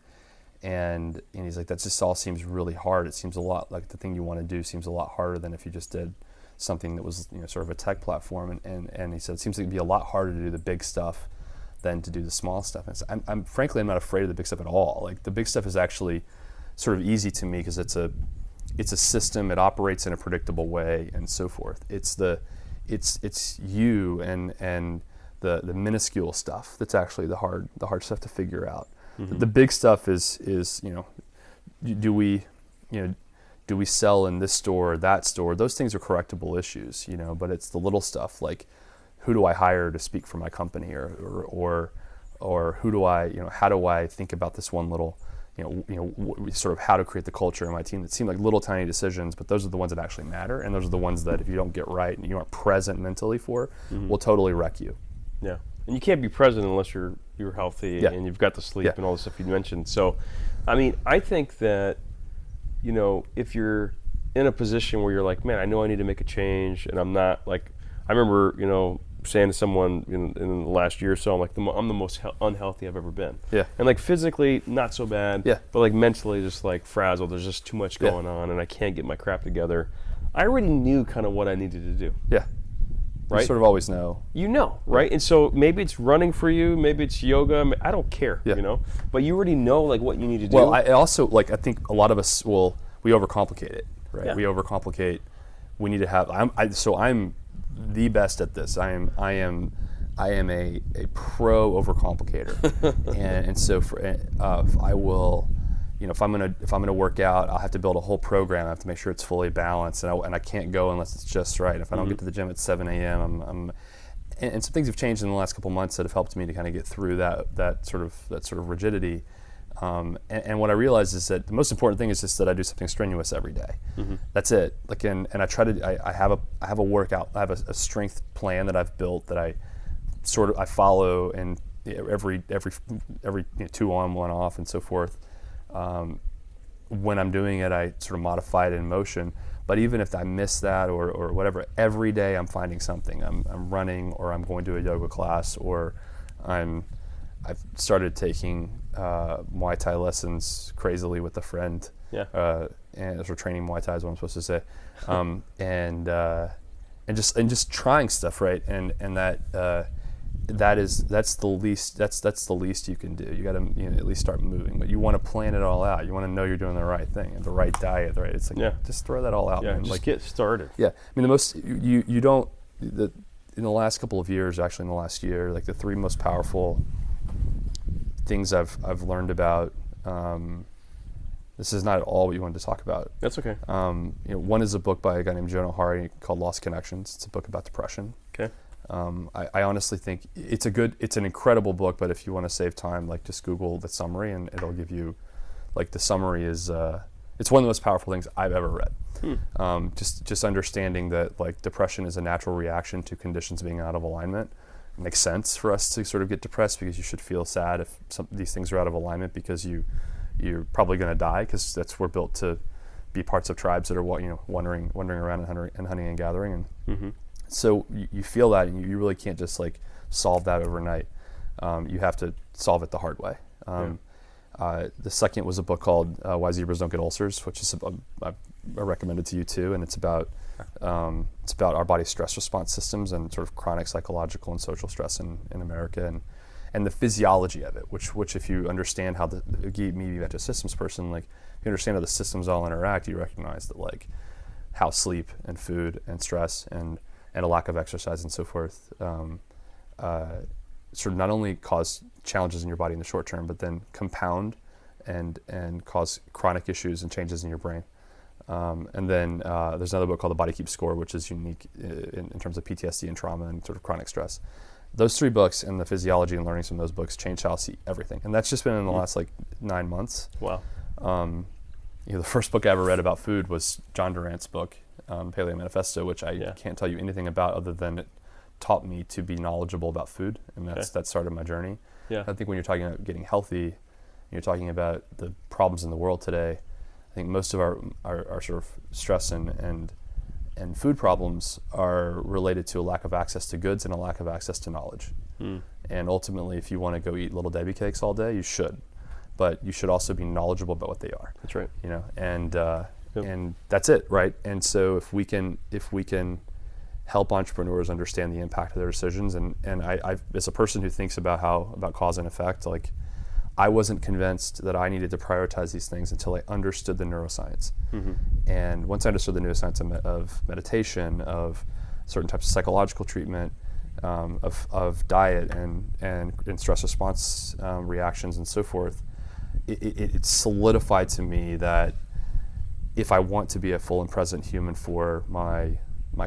and he's like, that just all seems really hard. It seems a lot like the thing you want to do seems a lot harder than if you just did something that was sort of a tech platform. And he said, it seems like it'd be a lot harder to do the big stuff than to do the small stuff. And so I'm frankly, I'm not afraid of the big stuff at all. Like, the big stuff is actually sort of easy to me because it's a system, it operates in a predictable way, and so forth. It's you and the minuscule stuff that's actually the hard stuff to figure out. The big stuff is do we sell in this store or that store? Those things are correctable issues, but it's the little stuff like, who do I hire to speak for my company, or who do how do I think about this one little sort of how to create the culture in my team that seem like little tiny decisions, but those are the ones that actually matter, and those are the ones that if you don't get right and you aren't present mentally for, will totally wreck you. Yeah, and you can't be present unless you're healthy and you've got the sleep and all the stuff you mentioned. So, I mean, I think that if you're in a position where you're like, man, I know I need to make a change, and I'm not like, I remember saying to someone in the last year or so, I'm like, I'm the most unhealthy I've ever been. Yeah. And like physically, not so bad. Yeah. But like mentally, just like frazzled. There's just too much going on, and I can't get my crap together. I already knew kind of what I needed to do. Yeah. Right. You sort of always know. Right? And so maybe it's running for you, maybe it's yoga. I don't care. But you already know like what you need to do. Well, I also I think a lot of us we overcomplicate it. Right. Yeah. We overcomplicate. We need to have. I'm the best at this. I am a pro overcomplicator, and so I will, if I'm gonna work out, I'll have to build a whole program. I have to make sure it's fully balanced, and I can't go unless it's just right. If I don't get to the gym at 7 a.m., and some things have changed in the last couple months that have helped me to kind of get through that sort of rigidity. And what I realized is that the most important thing is just that I do something strenuous every day. That's it. Like, and I try to. I have a workout. I have a strength plan that I've built that I follow, and every 2 on, 1 off, and so forth. When I'm doing it, I sort of modify it in motion. But even if I miss that or whatever, every day I'm finding something. I'm running, or I'm going to a yoga class, or I've started taking Muay Thai lessons crazily with a friend. Yeah. And we're training Muay Thai is what I'm supposed to say. And just trying stuff, right? And that that's the least you can do. You got to at least start moving, but you want to plan it all out. You want to know you're doing the right thing, the right diet, right? It's like just throw that all out. Yeah, man. just like get started. Yeah, I mean the most you don't in the last couple of years, actually in the last year, like the three most powerful things I've learned about. This is not all what you wanted to talk about. That's okay. One is a book by a guy named Jonah Hari called Lost Connections. It's a book about depression. Okay. I honestly think it's an incredible book, but if you want to save time, like just Google the summary and it'll give you, like the summary is, it's one of the most powerful things I've ever read. Just understanding that like depression is a natural reaction to conditions being out of alignment. It makes sense for us to sort of get depressed because you should feel sad if these things are out of alignment because you're probably going to die because we're built to be parts of tribes that are wandering around and hunting and gathering and so you feel that and you really can't just like solve that overnight. You have to solve it the hard way. The second was a book called Why Zebras Don't Get Ulcers, which is I recommended to you too, and it's about our body's stress response systems and sort of chronic psychological and social stress in America and the physiology of it, which if you understand how maybe back to a systems person, like if you understand how the systems all interact, you recognize that like how sleep and food and stress and a lack of exercise and so forth sort of not only cause challenges in your body in the short term, but then compound and cause chronic issues and changes in your brain. And then there's another book called The Body Keeps Score, which is unique in terms of PTSD and trauma and sort of chronic stress. Those three books and the physiology and learnings from those books changed how I see everything. And that's just been in the last like 9 months. Wow. The first book I ever read about food was John Durant's book, Paleo Manifesto, which I can't tell you anything about other than it taught me to be knowledgeable about food, and that started my journey. Yeah. I think when you're talking about getting healthy, you're talking about the problems in the world today. I think most of our sort of stress and food problems are related to a lack of access to goods and a lack of access to knowledge. And ultimately, if you want to go eat Little Debbie cakes all day, you should, but you should also be knowledgeable about what they are. That's right. And that's it, right? And so if we can help entrepreneurs understand the impact of their decisions, and I as a person who thinks about cause and effect, like I wasn't convinced that I needed to prioritize these things until I understood the neuroscience. And once I understood the neuroscience of meditation, of certain types of psychological treatment, of diet and stress response reactions and so forth, it solidified to me that if I want to be a full and present human for my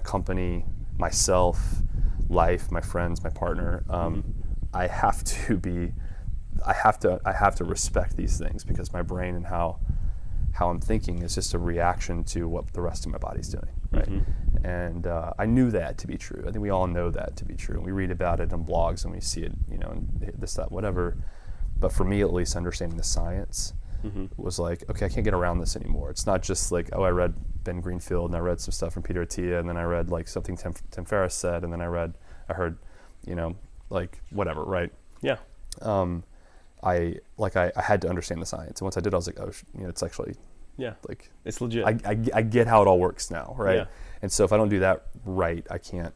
company, myself, life, my friends, my partner, I have to respect these things, because my brain and how I'm thinking is just a reaction to what the rest of my body's doing, right? And I knew that to be true. I think we all know that to be true. We read about it in blogs and we see it, and this, that, whatever. But for me, at least, understanding the science was like, okay, I can't get around this anymore. It's not just like, oh, I read Ben Greenfield and I read some stuff from Peter Attia, and then I read like something Tim Ferriss said, and then I heard, like whatever, right? Yeah. I had to understand the science, and once I did, I was like, oh, it's actually, like it's legit. I get how it all works now, right? Yeah. And so if I don't do that right, I can't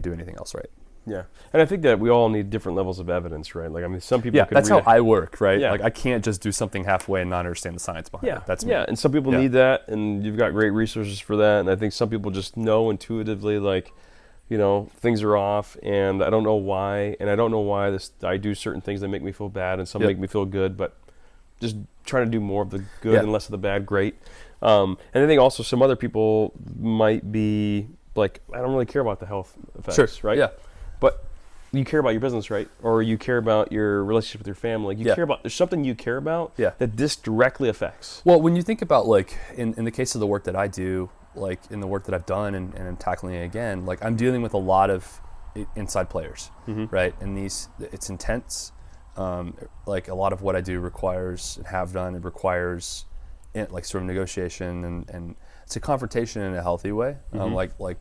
do anything else right. Yeah, and I think that we all need different levels of evidence, right? Like, I mean, some people. Yeah, that's how I work, right? Yeah. Like, I can't just do something halfway and not understand the science behind it. That's me. Yeah, and some people need that, and you've got great resources for that. And I think some people just know intuitively, like, things are off, and I don't know why, and I don't know why I do certain things that make me feel bad, and some make me feel good, but just trying to do more of the good and less of the bad. Great. And I think also some other people might be like, I don't really care about the health effects, right? Yeah. But you care about your business, right? Or you care about your relationship with your family. You care about, there's something you care about that this directly affects. Well, when you think about, like, in the case of the work that I do, like in the work that I've done and I'm tackling it again, like I'm dealing with a lot of inside players, right? And it's intense. Like a lot of what I do requires, and have done, it requires like sort of negotiation and it's a confrontation in a healthy way. Like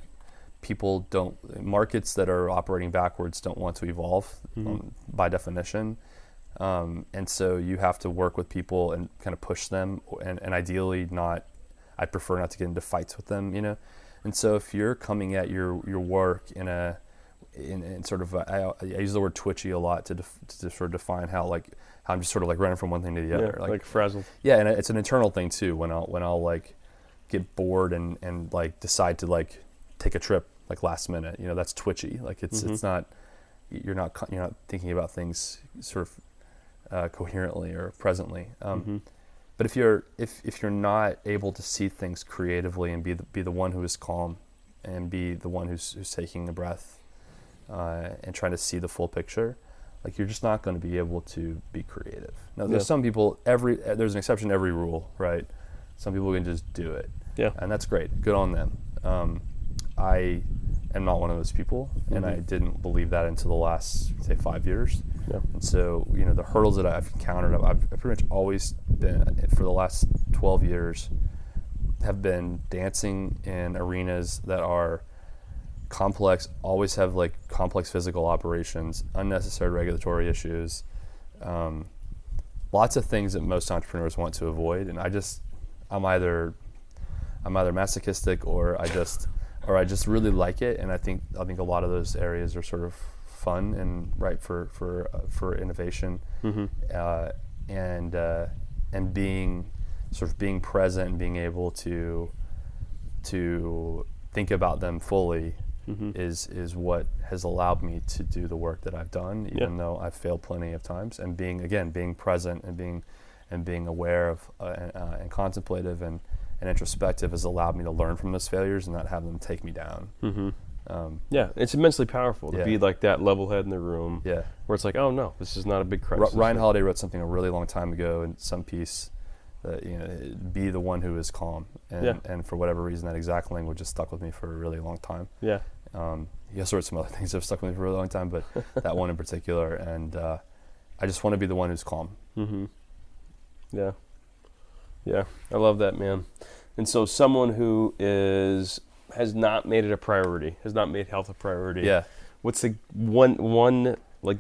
markets that are operating backwards don't want to evolve by definition. And so you have to work with people and kind of push them, and ideally I'd prefer not to get into fights with them, And so if you're coming at your work in sort of I use the word twitchy a lot to sort of define how I'm just sort of like running from one thing to the other, like frazzled. Yeah, and it's an internal thing too. When I'll like get bored and like decide to like take a trip like last minute, that's twitchy. Like it's not you're not thinking about things sort of coherently or presently. But if you're not able to see things creatively and be the one who is calm and be the one who's taking a breath and trying to see the full picture, like you're just not going to be able to be creative. Now there's some people, there's an exception to every rule, right? Some people can just do it. Yeah. And that's great. Good on them. I am not one of those people, and I didn't believe that until the last, say, 5 years. Yeah. And so, the hurdles that I've encountered, I've pretty much always been, for the last 12 years, have been dancing in arenas that are complex, always have like complex physical operations, unnecessary regulatory issues, lots of things that most entrepreneurs want to avoid. And I'm either masochistic or I just really like it. And I think a lot of those areas are sort of fun and right for innovation, and being present and being able to think about them fully is what has allowed me to do the work that I've done, even though I've failed plenty of times. And being present and being aware of and contemplative and introspective has allowed me to learn from those failures and not have them take me down. It's immensely powerful to be like that level head in the room. Yeah, where it's like, oh no, this is not a big crisis. Ryan Holiday wrote something a really long time ago in some piece that be the one who is calm, and for whatever reason that exact language has stuck with me for a really long time. He also wrote some other things that have stuck with me for a really long time, but that one in particular, and I just want to be the one who's calm. I love that, man. And so someone who has not made it a priority, has not made health a priority. What's the one like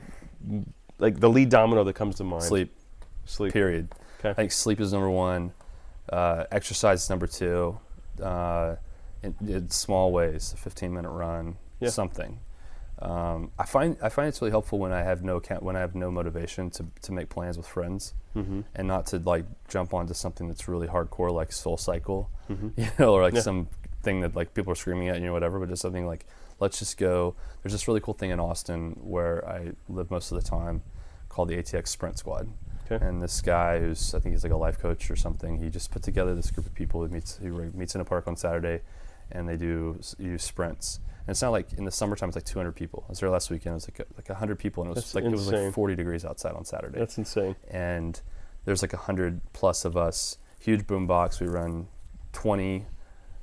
the lead domino that comes to mind? Sleep. Period. Okay. I think sleep is number one. Exercise is number two. In small ways, a 15-minute run, something. I find it's really helpful when I have no motivation to make plans with friends, and not to like jump onto something that's really hardcore like Soul Cycle, or like some thing that like people are screaming at you or whatever, but just something like, let's just go. There's this really cool thing in Austin where I live most of the time called the ATX Sprint Squad. And this guy I think he's like a life coach or something, he just put together this group of people who meets in a park on Saturday, and they do sprints. And it's not like in the summertime it's like 200 people. I was there last weekend, it was like 100 people, and it was it was like 40 degrees outside on Saturday. That's insane. And there's like 100 plus of us, huge boom box. We run 20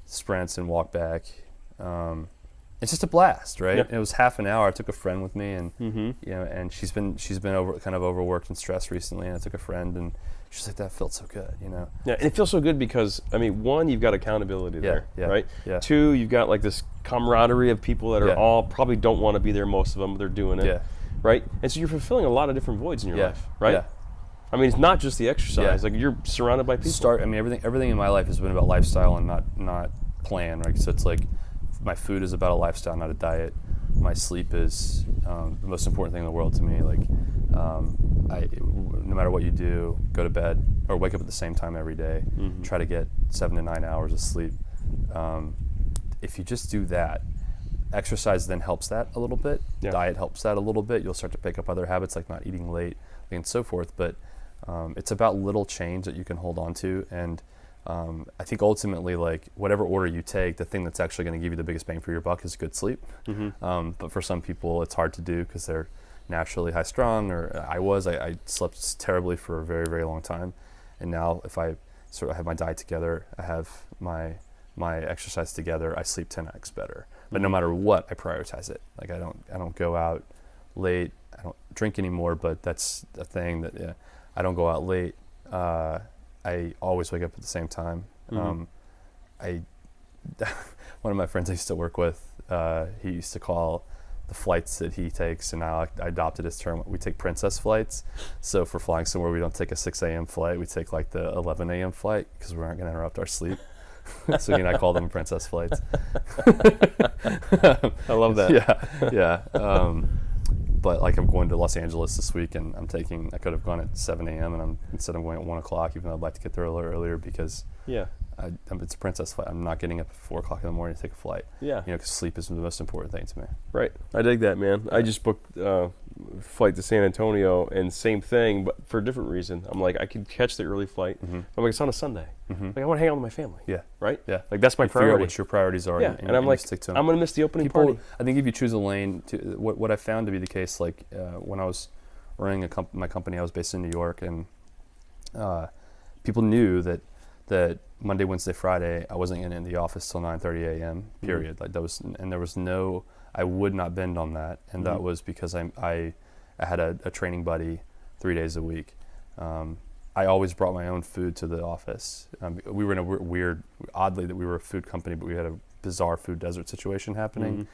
sprints and walk back. It's just a blast, right? It was half an hour. I took a friend with me, and and she's been kind of overworked and stressed recently. And I took a friend, and she's like, "That felt so good," Yeah, and it feels so good because one, you've got accountability there, right? Yeah. Two, you've got like this camaraderie of people that are all probably don't want to be there. Most of them, but they're doing it, right? And so you're fulfilling a lot of different voids in your life, right? Yeah. I mean, it's not just the exercise. Like you're surrounded by people. Everything in my life has been about lifestyle and not plan, right? So it's like, my food is about a lifestyle, not a diet. My sleep is the most important thing in the world to me. Like, no matter what you do, go to bed or wake up at the same time every day. Try to get 7 to 9 hours of sleep. If you just do that, exercise then helps that a little bit. Diet helps that a little bit. You'll start to pick up other habits like not eating late and so forth. But it's about little change that you can hold on to. And I think ultimately, like whatever order you take, the thing that's actually going to give you the biggest bang for your buck is good sleep. But for some people, it's hard to do because they're naturally high strung, or I slept terribly for a very, very long time. And now if I sort of have my diet together, I have my exercise together, I sleep 10x better. But no matter what, I prioritize it. Like I don't go out late. I don't drink anymore, but that's a thing that I don't go out late. I always wake up at the same time. One of my friends I used to work with, he used to call the flights that he takes, and now I adopted his term, we take princess flights. So for flying somewhere, we don't take a 6 a.m. flight, we take like the 11 a.m. flight because we aren't going to interrupt our sleep. So I call them princess flights. I love that. Yeah. But like I'm going to Los Angeles this week, and I could have gone at 7 a.m. and instead I'm going at 1 o'clock, even though I'd like to get there a little earlier because it's a princess flight. I'm not getting up at 4 o'clock in the morning to take a flight. Yeah. Because sleep is the most important thing to me. Right. I dig that, man. I just booked flight to San Antonio, and same thing, but for a different reason. I'm like, I could catch the early flight. I'm like, it's on a Sunday. Like, I want to hang out with my family. Yeah. Right? Yeah. Like, that's my Figure out priority. what your priorities are. Yeah. And I'm like, stick to them. I'm going to miss the opening party. I think if you choose a lane, what I found to be the case, like when I was running my company, I was based in New York, and people knew that Monday, Wednesday, Friday, I wasn't in the office till 9:30 a.m. Period. Like there was no, I would not bend on that, and that was because I had a training buddy 3 days a week. I always brought my own food to the office. We were in a weird, oddly that we were a food company, but we had a bizarre food desert situation happening,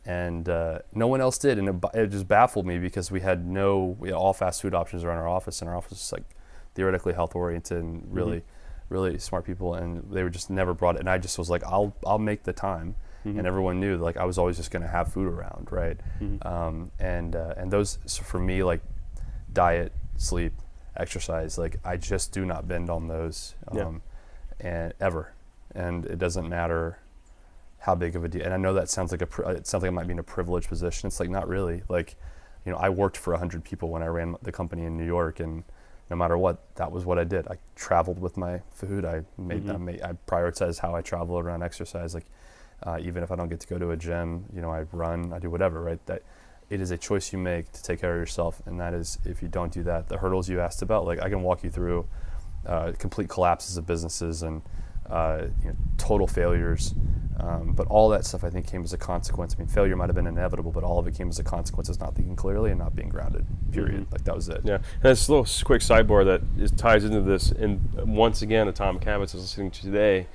and no one else did, and it just baffled me because we had all fast food options around our office, and our office was like theoretically health oriented and really smart people, and they were just never brought it. And I just was like, I'll make the time, and everyone knew like I was always just going to have food around, right? And those, so for me, like diet, sleep, exercise, like I just do not bend on those, and ever, and it doesn't matter how big of a deal. And I know that sounds like it sounds like I might be in a privileged position. It's like not really. Like, I worked for 100 people when I ran the company in New York, and no matter what, that was what I did. I traveled with my food. I prioritized how I travel around exercise. Like, even if I don't get to go to a gym, I run, I do whatever, right? That it is a choice you make to take care of yourself. And that is, if you don't do that, the hurdles you asked about, like I can walk you through complete collapses of businesses and total failures. But all that stuff I think came as a consequence. I mean, failure might have been inevitable, but all of it came as a consequence of not thinking clearly and not being grounded, period. Like that was it. Yeah, and that's a little quick sidebar that ties into this. And once again, Atomic Habits is listening to today.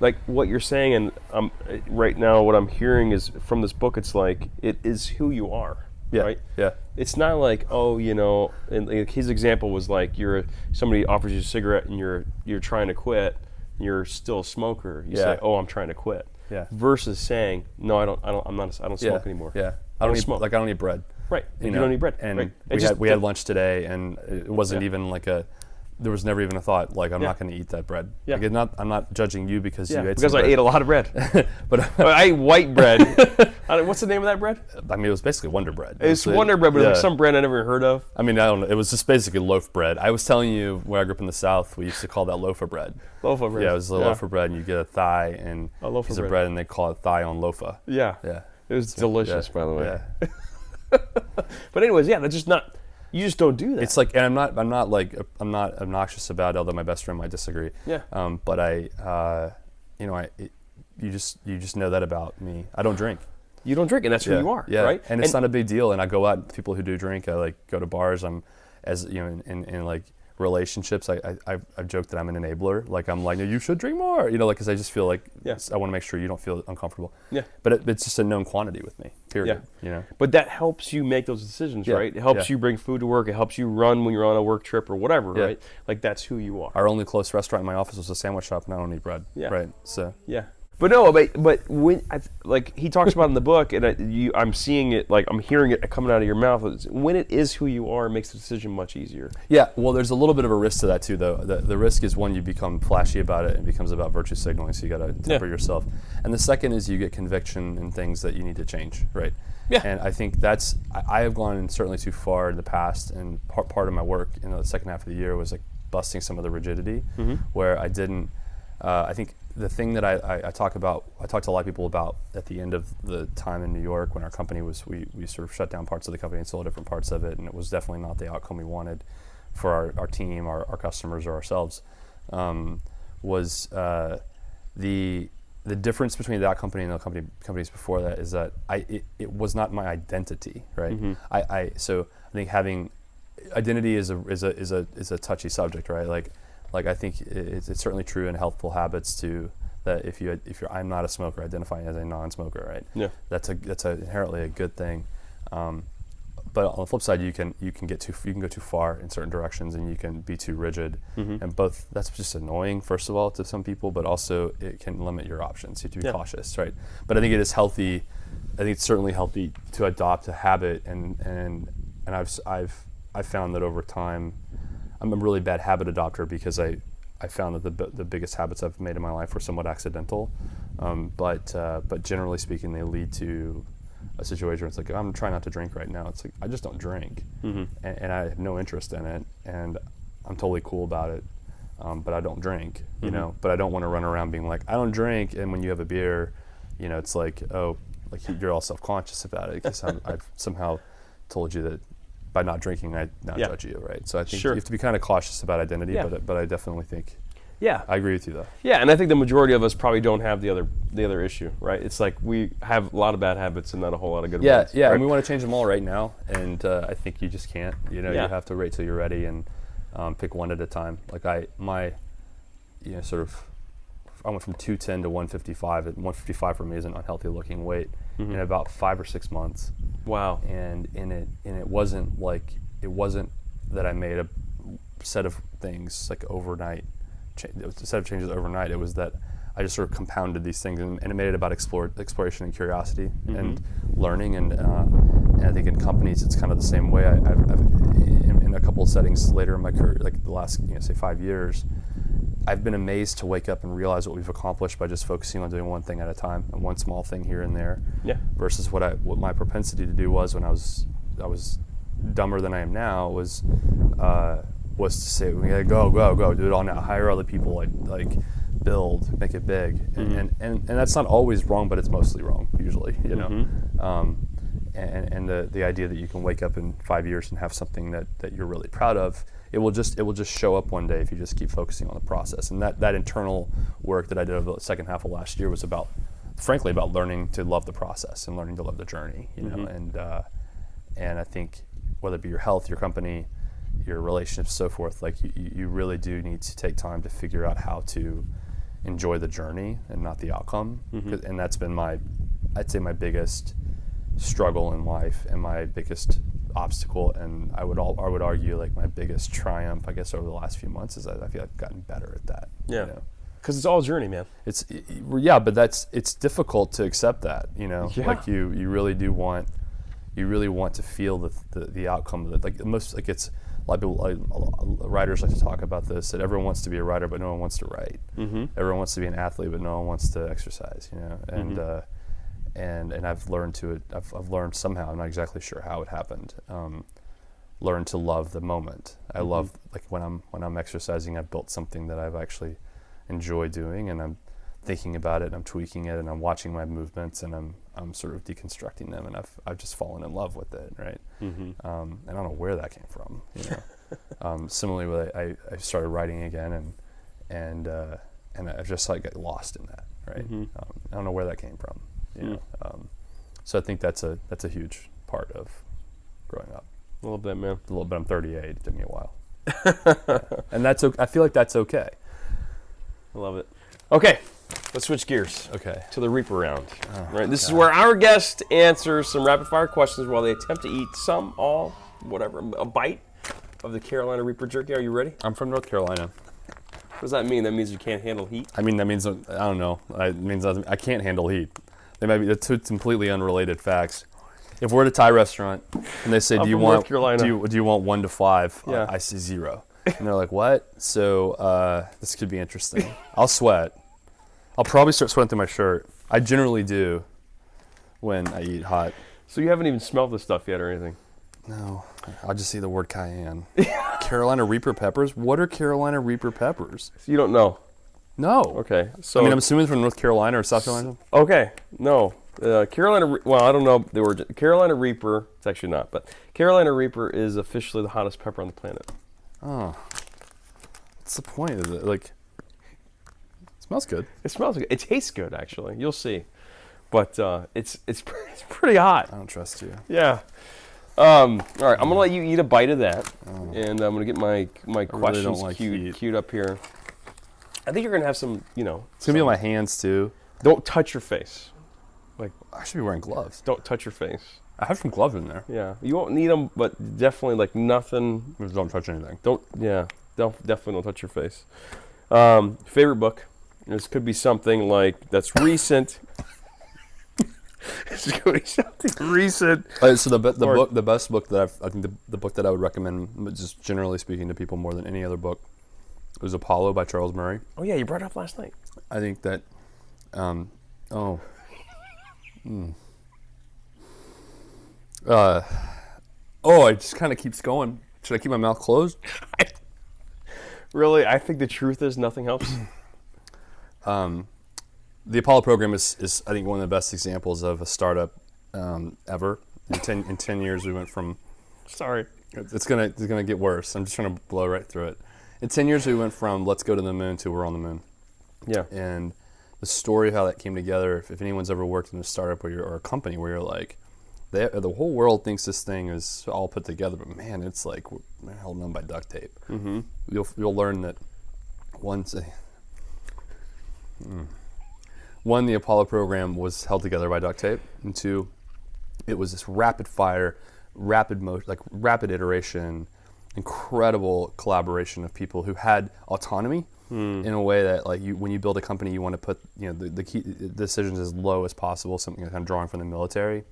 Like what you're saying, and right now what I'm hearing is from this book, it's like, it is who you are. Yeah. Right? Yeah. It's not like, and like his example was like somebody offers you a cigarette and you're trying to quit, you're still a smoker. You say, "Oh, I'm trying to quit." Yeah. Versus saying, "No, I don't smoke anymore." Yeah. I don't smoke. I don't eat bread. Right. You don't eat bread. And right. we had lunch today, and it wasn't even like there was never even a thought like I'm not going to eat that bread. Yeah. Like I'm not judging you because you ate because some bread. I ate a lot of bread. But I ate white bread. What's the name of that bread? I mean, it was basically Wonder Bread. It's Wonder Bread, but it was like some brand I never heard of. I mean, I don't know. It was just basically loaf bread. I was telling you, where I grew up in the South, we used to call that loaf of bread. Loaf of bread. Yeah, it was a loaf of bread, and you get a thigh and a loaf piece of bread, and they call it thigh on loafa. Yeah. Yeah. It was delicious, by the way. Yeah. But anyways, that's just not. You just don't do that. It's like, and I'm not obnoxious about it, although my best friend might disagree. Yeah. But you just know that about me. I don't drink. You don't drink, and that's who you are, right? And it's not a big deal. And I go out with people who do drink. I like go to bars. I'm in like relationships. I've joked that I'm an enabler. Like I'm like, no, you should drink more. Because I just feel like I want to make sure you don't feel uncomfortable. Yeah. But it's just a known quantity with me. Period. Yeah. But that helps you make those decisions, right? It helps you bring food to work. It helps you run when you're on a work trip or whatever, right? Like that's who you are. Our only close restaurant in my office was a sandwich shop, and I don't eat bread. Yeah. Right. So. Yeah. But no, but when like he talks about in the book, and I'm seeing it, like I'm hearing it coming out of your mouth. When it is who you are, it makes the decision much easier. Yeah, well, there's a little bit of a risk to that too, though. The risk is one, you become flashy about it, and it becomes about virtue signaling. So you got to temper yourself. And the second is you get conviction in things that you need to change, right? Yeah. And I think I have gone certainly too far in the past, and part of my work in the second half of the year was like busting some of the rigidity, where I didn't. I think the thing that I talked to a lot of people about at the end of the time in New York when our company was, we sort of shut down parts of the company and sold different parts of it, and it was definitely not the outcome we wanted for our team, our customers, or ourselves, was the difference between that company and the companies before that is that it was not my identity, right? So I think having identity is a touchy subject, right? Like I think it's certainly true in healthful habits too, that if you're I'm not a smoker, identifying as a non-smoker, right? Yeah. That's inherently a good thing. but on the flip side, you can go too far in certain directions, and you can be too rigid. And both, that's just annoying, first of all, to some people, but also it can limit your options. You have to be cautious, right? But I think it is healthy. I think it's certainly healthy to adopt a habit, and I've found that over time, I'm a really bad habit adopter because I found that the biggest habits I've made in my life were somewhat accidental, but generally speaking, they lead to a situation where it's like, I'm trying not to drink right now. It's like, I just don't drink, and I have no interest in it, and I'm totally cool about it, but I don't drink, you know. But I don't want to run around being like, I don't drink, and when you have a beer, you know, it's like, oh, like you're all self-conscious about it because I've somehow told you that by not drinking, I now judge you, right? So I think you have to be kind of cautious about identity, but I definitely think, I agree with you though. Yeah, and I think the majority of us probably don't have the other issue, right? It's like we have a lot of bad habits and not a whole lot of good ones. Yeah, right? and we want to change them all right now, and I think you just can't. You know, you have to wait till you're ready and pick one at a time. Like I went from 210 to 155. And 155 for me is an unhealthy looking weight in about 5 or 6 months. Wow. And it wasn't that I made a set of things like overnight. It was a set of changes overnight. It was that I just sort of compounded these things, and it made it about exploration and curiosity and learning. And I think in companies it's kind of the same way. I've in a couple of settings later in my career, like the last say 5 years, I've been amazed to wake up and realize what we've accomplished by just focusing on doing one thing at a time and one small thing here and there. Yeah. Versus what my propensity to do was when I was dumber than I am now was to say we gotta go do it all now, hire other people, like build, make it big, and that's not always wrong, but it's mostly wrong usually, you know. And the idea that you can wake up in 5 years and have something that you're really proud of, it will just show up one day if you just keep focusing on the process. And that internal work that I did over the second half of last year was frankly about learning to love the process and learning to love the journey, you know. And I think whether it be your health, your company, your relationships, so forth, like you really do need to take time to figure out how to enjoy the journey and not the outcome. And that's been I'd say my biggest struggle in life and my biggest obstacle, and I would argue like my biggest triumph, I guess, over the last few months is that I feel like I've gotten better at that. Yeah, you know? Because it's all a journey, man. But it's difficult to accept that, you know. Like you really want to feel the outcome of it. Like it's a lot of people, writers like to talk about this, that everyone wants to be a writer, but no one wants to write. Everyone wants to be an athlete, but no one wants to exercise, you know. And I've learned I've learned somehow, I'm not exactly sure how it happened, learn to love the moment. I love, like when I'm exercising, I've built something that I've actually enjoyed doing, and I'm thinking about it, and I'm tweaking it, and I'm watching my movements, and I'm sort of deconstructing them, and I've just fallen in love with it, right? And I don't know where that came from, you know. Similarly, I started writing again, and I just like get lost in that, right? I don't know where that came from. You know, so I think that's a huge part of growing up. A little bit, man. A little bit. I'm 38. It took me a while, and that's okay. I feel like that's okay. I love it. Okay, let's switch gears. Okay, to the Reaper round. Right, this is where our guest answers some rapid-fire questions while they attempt to eat some, all, whatever, a bite of the Carolina Reaper jerky. Are you ready? I'm from North Carolina. What does that mean? That means you can't handle heat? I mean, that means I don't know. It means I can't handle heat. They might be two completely unrelated facts. If we're at a Thai restaurant and they say, do you want 1 to 5? I see 0. And they're like, what? So this could be interesting. I'll sweat. I'll probably start sweating through my shirt. I generally do when I eat hot. So you haven't even smelled this stuff yet or anything? No. I'll just see the word cayenne. Carolina Reaper peppers? What are Carolina Reaper peppers? So you don't know? No. Okay. So I mean, I'm assuming from North Carolina or South Carolina. Okay. No. Carolina. Well, I don't know. They were Carolina Reaper. It's actually not, but Carolina Reaper is officially the hottest pepper on the planet. Oh. What's the point of it? Like, it smells good. It smells good. It tastes good, actually. You'll see. But it's pretty hot. I don't trust you. Yeah. All right. I'm gonna let you eat a bite of that, and I'm gonna get my questions queued up here. I think you're going to have some, you know. It's going to be on my hands, too. Don't touch your face. Like, I should be wearing gloves. Don't touch your face. I have some gloves in there. Yeah, you won't need them, but definitely like nothing. Just don't touch anything. Definitely don't touch your face. Favorite book? This could be something like that's recent. This could be something recent. So the best book that I think the book that I would recommend, just generally speaking to people more than any other book, was Apollo by Charles Murray. Oh yeah, you brought it up last night. I think that, it just kind of keeps going. Should I keep my mouth closed? Really, I think the truth is nothing helps. The Apollo program is I think one of the best examples of a startup ever. In 10 years we went from, Sorry. it's gonna get worse. I'm just trying to blow right through it. In 10 years we went from let's go to the moon to we're on the moon. Yeah. And the story of how that came together, if anyone's ever worked in a startup or a company where you're like, the whole world thinks this thing is all put together, but man, it's like we're held on by duct tape. Mm-hmm. You'll learn that one, the Apollo program was held together by duct tape, and two, it was this rapid fire, rapid motion, like rapid iteration, incredible collaboration of people who had autonomy in a way that, like, when you build a company, you want to put the key decisions as low as possible, something kind of drawing from the military.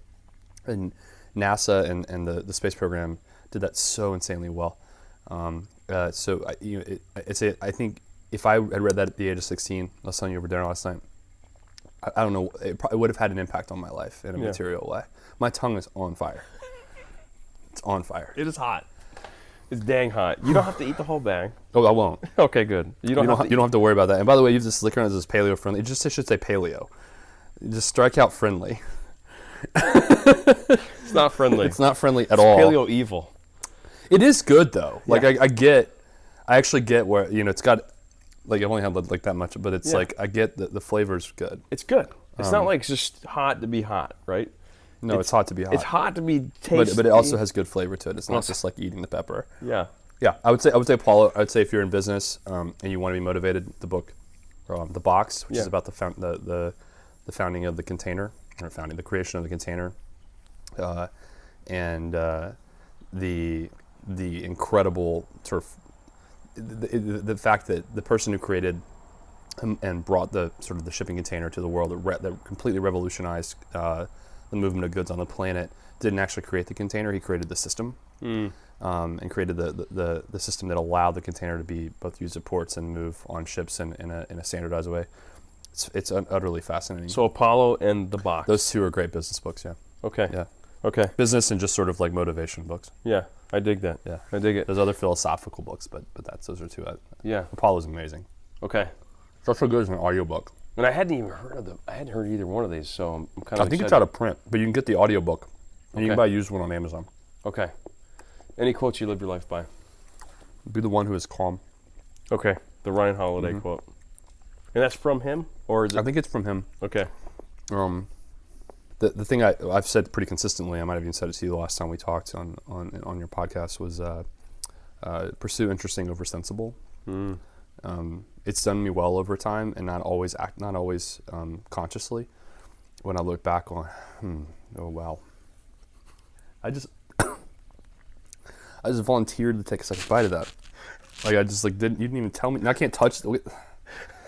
And NASA and the space program did that so insanely well. I think if I had read that at the age of 16, I was telling you over dinner last night, I don't know, it probably would have had an impact on my life in a material way. My tongue is on fire. It's on fire. It is hot. It's dang hot. You don't have to eat the whole bag. Oh, I won't. Okay, good. You don't have to worry about that. And by the way, use this liquor as paleo friendly. It should say paleo. Just strike out friendly. It's not friendly. It's not friendly at all. Paleo evil. It is good though. Like Yeah. I actually get where it's got, like, I've only had like that much, but it's like I get the flavor's good. It's good. It's not like it's just hot to be hot, right? No, it's hot to be hot. It's hot to be tasty. But it also has good flavor to it. It's not just like eating the pepper. Yeah. Yeah, I would say Apollo. I would say if you're in business and you want to be motivated, the book, The Box, which is about the founding of the container, or the creation of the container, and the incredible sort of the fact that the person who created and brought the sort of the shipping container to the world that completely revolutionized the movement of goods on the planet didn't actually create the container. He created the system. And created the system that allowed the container to be both used at ports and move on ships in a standardized way. It's utterly fascinating. So Apollo and The Box. Those two are great business books, yeah. Okay. Yeah. Okay. Business and just sort of like motivation books. Yeah, I dig that. Yeah. I dig it. There's other philosophical books, but those are two. Yeah. Apollo's amazing. Okay. It's also good as an audiobook. And I hadn't even heard either one of these, so I'm kind of I think it's out of print, but you can get the audiobook. And you can buy a used one on Amazon. Okay. Any quotes you live your life by? Be the one who is calm. Okay. The Ryan Holiday quote. And that's from him? Or is it? I think it's from him. Okay. The thing I've said pretty consistently, I might have even said it to you the last time we talked on your podcast, was pursue interesting over sensible. It's done me well over time, and not always consciously. When I look back on, oh wow, I just volunteered to take a second bite of that. Like I just you didn't even tell me. And I can't touch it.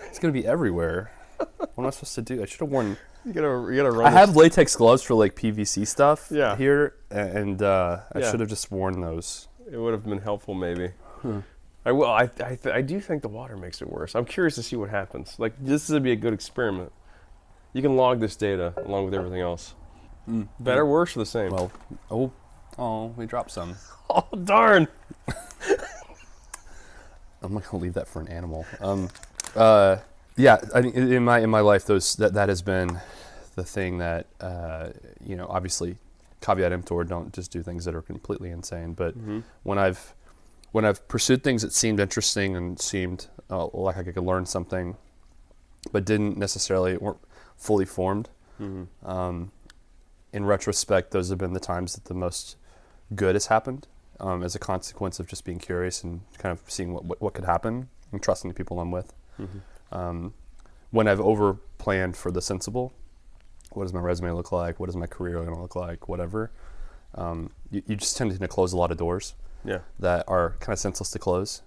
It's gonna be everywhere. What am I supposed to do? I should have worn. You gotta run. I have latex gloves for like PVC stuff. Yeah. Here, and I should have just worn those. It would have been helpful, maybe. I do think the water makes it worse. I'm curious to see what happens. Like, this would be a good experiment. You can log this data along with everything else. Better, worse, or the same? Well, we dropped some. Oh, darn. I'm not gonna leave that for an animal. Yeah, I think in my life, that has been the thing that obviously, caveat emptor, don't just do things that are completely insane. But when I've pursued things that seemed interesting and seemed like I could learn something, but weren't fully formed. In retrospect, those have been the times that the most good has happened, as a consequence of just being curious and kind of seeing what could happen and trusting the people I'm with. When I've over planned for the sensible, what does my resume look like? What is my career going to look like? Whatever. You just tend to close a lot of doors that are kind of senseless to close.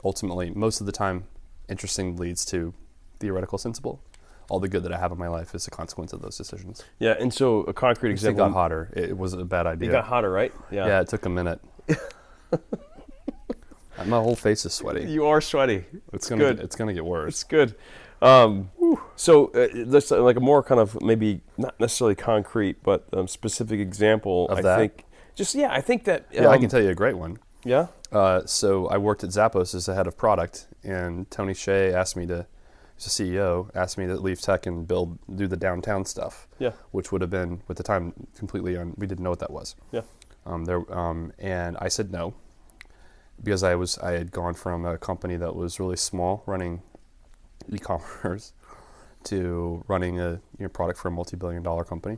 Ultimately, most of the time, interesting leads to theoretical sensible. All the good that I have in my life is a consequence of those decisions. Yeah, and so a concrete example. It got hotter. It was a bad idea. It got hotter, right? Yeah, it took a minute. My whole face is sweaty. You are sweaty. It's gonna get worse. It's good. So let's like a more kind of maybe not necessarily concrete, but specific example. Of that? I think that. I can tell you a great one. Yeah. So I worked at Zappos as the head of product, and Tony Hsieh asked me to. He's a CEO, asked me to leave tech and do the downtown stuff. Yeah. Which would have been, at the time, completely we didn't know what that was. Yeah. And I said no, because I had gone from a company that was really small, running e-commerce, to running a product for a multi-billion-dollar company,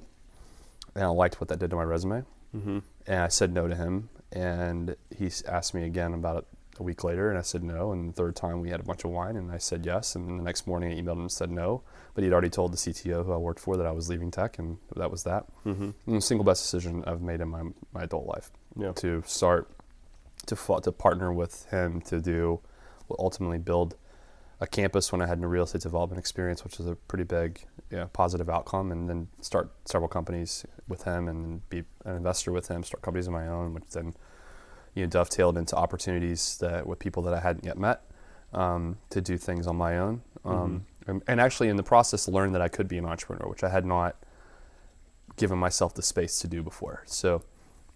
and I liked what that did to my resume. Mm-hmm. And I said no to him, and he asked me again about a week later, and I said no, and the third time we had a bunch of wine, and I said yes, and then the next morning I emailed him and said no, but he'd already told the CTO who I worked for that I was leaving tech, and that was that. Mm-hmm. And the single best decision I've made in my adult life, to start, to partner with him to ultimately build a campus when I had no real estate development experience, which is a pretty big positive outcome, and then start several companies with him and be an investor with him, start companies of my own, which then dovetailed into opportunities with people that I hadn't yet met, to do things on my own. And actually in the process learned that I could be an entrepreneur, which I had not given myself the space to do before. So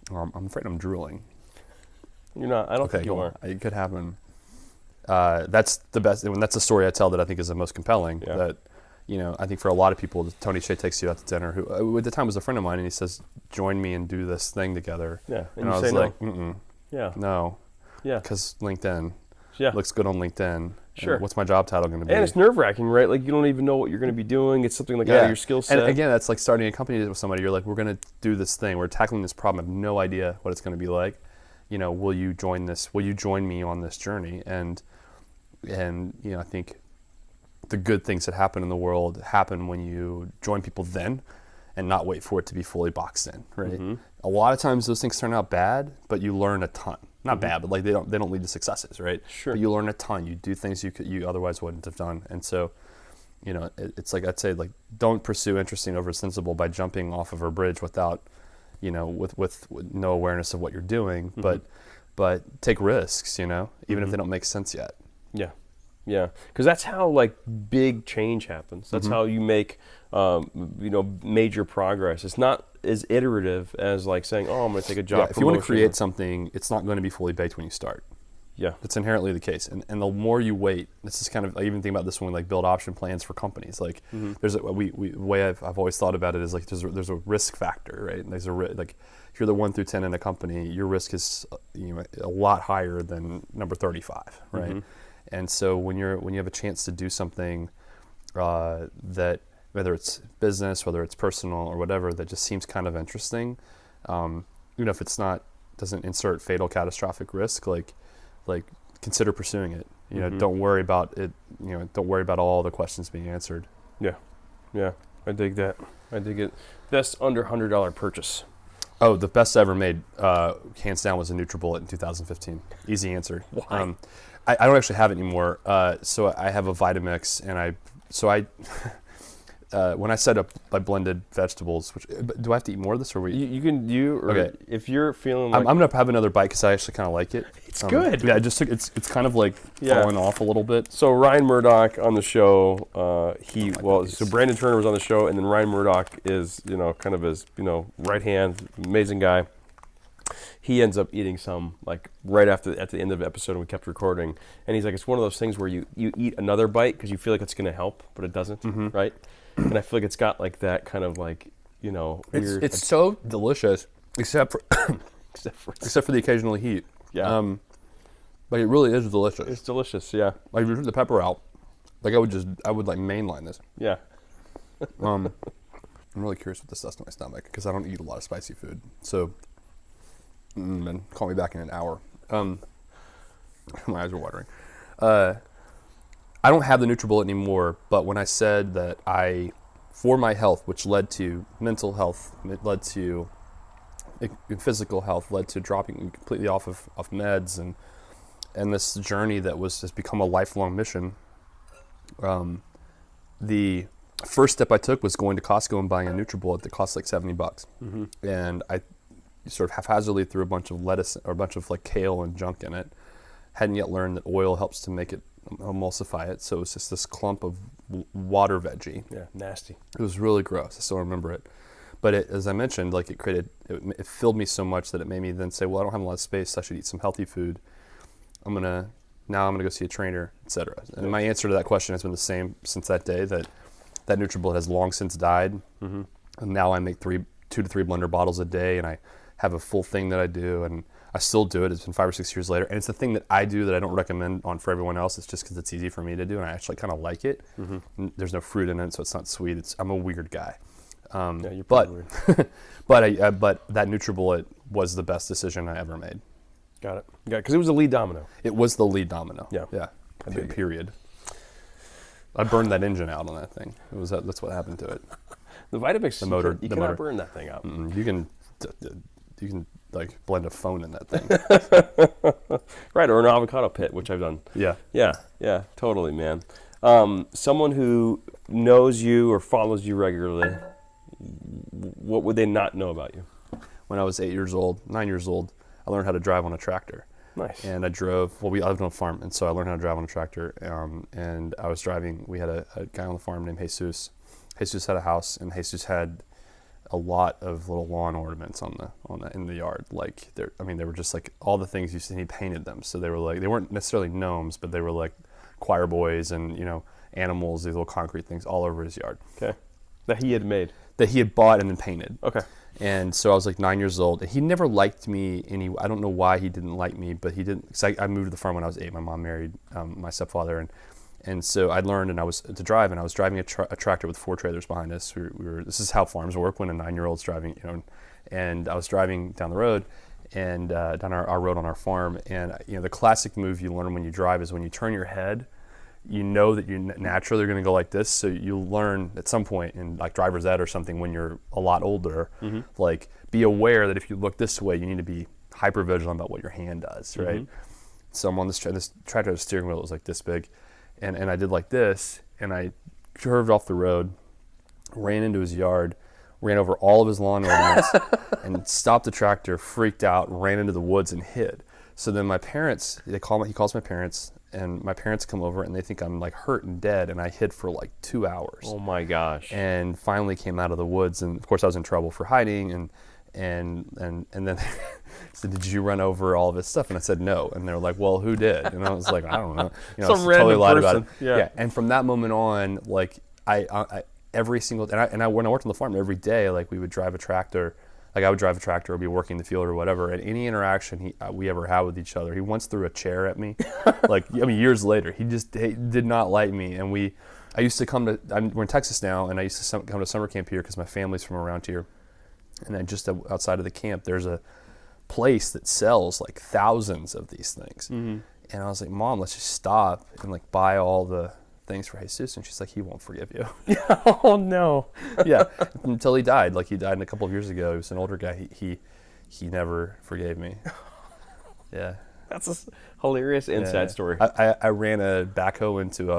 I'm afraid I'm drooling. You're not. I don't think you are. It could happen. That's the best. And that's the story I tell that I think is the most compelling. Yeah. That, I think for a lot of people, Tony Hsieh takes you out to dinner, who at the time was a friend of mine, and he says, join me and do this thing together. Yeah. And I was like, Yeah. no. Yeah. Because LinkedIn. Yeah. Looks good on LinkedIn. Sure. And what's my job title going to be? And it's nerve-wracking, right? Like you don't even know what you're going to be doing. It's something like out of your skill set. And again, that's like starting a company with somebody. You're like, we're going to do this thing. We're tackling this problem. I have no idea what it's going to be like. Will you join this? Will you join me on this journey? And I think the good things that happen in the world happen when you join people then and not wait for it to be fully boxed in, right? Mm-hmm. A lot of times those things turn out bad, but you learn a ton. Not bad, but like they don't lead to successes, right? Sure. But you learn a ton. You do things you otherwise wouldn't have done. And so, it's like I'd say, like, don't pursue interesting over sensible by jumping off of a bridge without, with no awareness of what you're doing. Mm-hmm. But take risks, even if they don't make sense yet. Yeah. Yeah. Because that's how like big change happens. That's how you make major progress. It's not as iterative as like saying, oh, I'm going to take a job If you want to create something, it's not going to be fully baked when you start. Yeah. That's inherently the case. And the more you wait, this is kind of, I even think about this when we like build option plans for companies. Like there's the way I've always thought about it is like there's a risk factor, right? And there's like if you're the 1 through 10 in a company, your risk is a lot higher than number 35, right? Mm-hmm. And so when you have a chance to do something that, whether it's business, whether it's personal or whatever, that just seems kind of interesting, even if it's doesn't insert fatal catastrophic risk, like consider pursuing it. Don't worry about it. Don't worry about all the questions being answered. Yeah. Yeah. I dig that. I dig it. Best under $100 purchase. Oh, the best I ever made, hands down, was a NutriBullet in 2015. Easy answer. Why? I don't actually have it anymore. So I have a Vitamix, and when I set up my blended vegetables, do I have to eat more of this, or okay. If you're feeling like I'm gonna have another bite because I actually kind of like it. It's good. Yeah, it's kind of like falling off a little bit. So Ryan Murdoch on the show, so Brandon Turner was on the show, and then Ryan Murdoch is kind of his right hand, amazing guy. He ends up eating some like right at the end of the episode, and we kept recording. And he's like, it's one of those things where you eat another bite because you feel like it's going to help, but it doesn't, right? And I feel like it's got like that kind of like weird. It's so delicious, except for the occasional heat. Yeah. But it really is delicious. It's delicious. Yeah. Like if you took the pepper out, like I would like mainline this. Yeah. I'm really curious what this does to my stomach because I don't eat a lot of spicy food. So. And call me back in an hour. My eyes are watering. I don't have the NutriBullet anymore, but when I said that I for my health, which led to mental health, it led to physical health, led to dropping completely off meds, and this journey that has become a lifelong mission. The first step I took was going to Costco and buying a NutriBullet that cost like $70. Mm-hmm. And I sort of haphazardly threw a bunch of lettuce or a bunch of like kale and junk in it. Hadn't yet learned that oil helps to make it emulsify it. So it was just this clump of water veggie. Yeah, nasty. It was really gross. I still remember it. But as I mentioned, like it filled me so much that it made me then say, well, I don't have a lot of space, so I should eat some healthy food. I'm gonna go see a trainer, etc. And my answer to that question has been the same since that day. That NutriBullet has long since died, mm-hmm. and now I make 2 to 3 blender bottles a day, and I have a full thing that I do, and I still do it. It's been 5 or 6 years later, and it's the thing that I do that I don't recommend on for everyone else. It's just because it's easy for me to do, and I actually kind of like it. Mm-hmm. There's no fruit in it, so it's not sweet. I'm a weird guy. Yeah, you're pretty weird. but that NutriBullet was the best decision I ever made. Got it. Because it was the lead domino. It was the lead domino. Yeah. Period. I burned that engine out on that thing. That's what happened to it. The Vitamix, the motor. You cannot burn that thing out. You can like blend a phone in that thing. Right, or an avocado pit, which I've done. Yeah, totally, man. Someone who knows you or follows you regularly, what would they not know about you? When I was 9 years old, I learned how to drive on a tractor. Nice. And I drove, we lived on a farm, and so I learned how to drive on a tractor. And I was driving, we had a guy on the farm named Jesus. Jesus had a house, and Jesus had a lot of little lawn ornaments in the yard. Like, they were just like all the things you see, he painted them. So they weren't necessarily gnomes, but they were like choir boys and, animals, these little concrete things all over his yard. Okay. That he had made. That he had bought and then painted. Okay. And so I was like 9 years old, and he never liked me I don't know why he didn't like me, but he didn't, because I moved to the farm when I was 8. My mom married my stepfather, and so I learned and I was to drive, and I was driving a tractor with 4 trailers behind us. This is how farms work when a 9-year-old's driving, and I was driving down the road, and down our road on our farm, and the classic move you learn when you drive is when you turn your head, you know that you naturally are going to go like this, so you'll learn at some point in like driver's ed or something when you're a lot older, mm-hmm. like be aware that if you look this way, you need to be hyper vigilant about what your hand does, right? Mm-hmm. So I'm on this tractor, the steering wheel was like this big, and I did like this, and I curved off the road, ran into his yard, ran over all of his lawn ornaments, and stopped the tractor, freaked out, ran into the woods and hid. So then my parents, he calls my parents, and my parents come over and they think I'm like hurt and dead, and I hid for like 2 hours. Oh my gosh. And finally came out of the woods, and of course I was in trouble for hiding, and then they said, did you run over all of his stuff? And I said no. And they were like, well, who did? And I was like, I don't know. Some random totally lied person. About it. Yeah. And from that moment on, like I every single when I worked on the farm every day, like we would drive a tractor. Like I would drive a tractor or be working the field or whatever, and any interaction we ever had with each other, he once threw a chair at me. Years later, he did not like me. And I used to we're in Texas now, and I used to come to summer camp here because my family's from around here. And then just outside of the camp, there's a place that sells like thousands of these things. Mm-hmm. And I was like, Mom, let's just stop and like buy all the things for Jesus. And she's like, he won't forgive you. Oh no. Yeah, until he died. Like he died a couple of years ago. He was an older guy. He never forgave me. Yeah. That's a hilarious inside story. I ran a backhoe into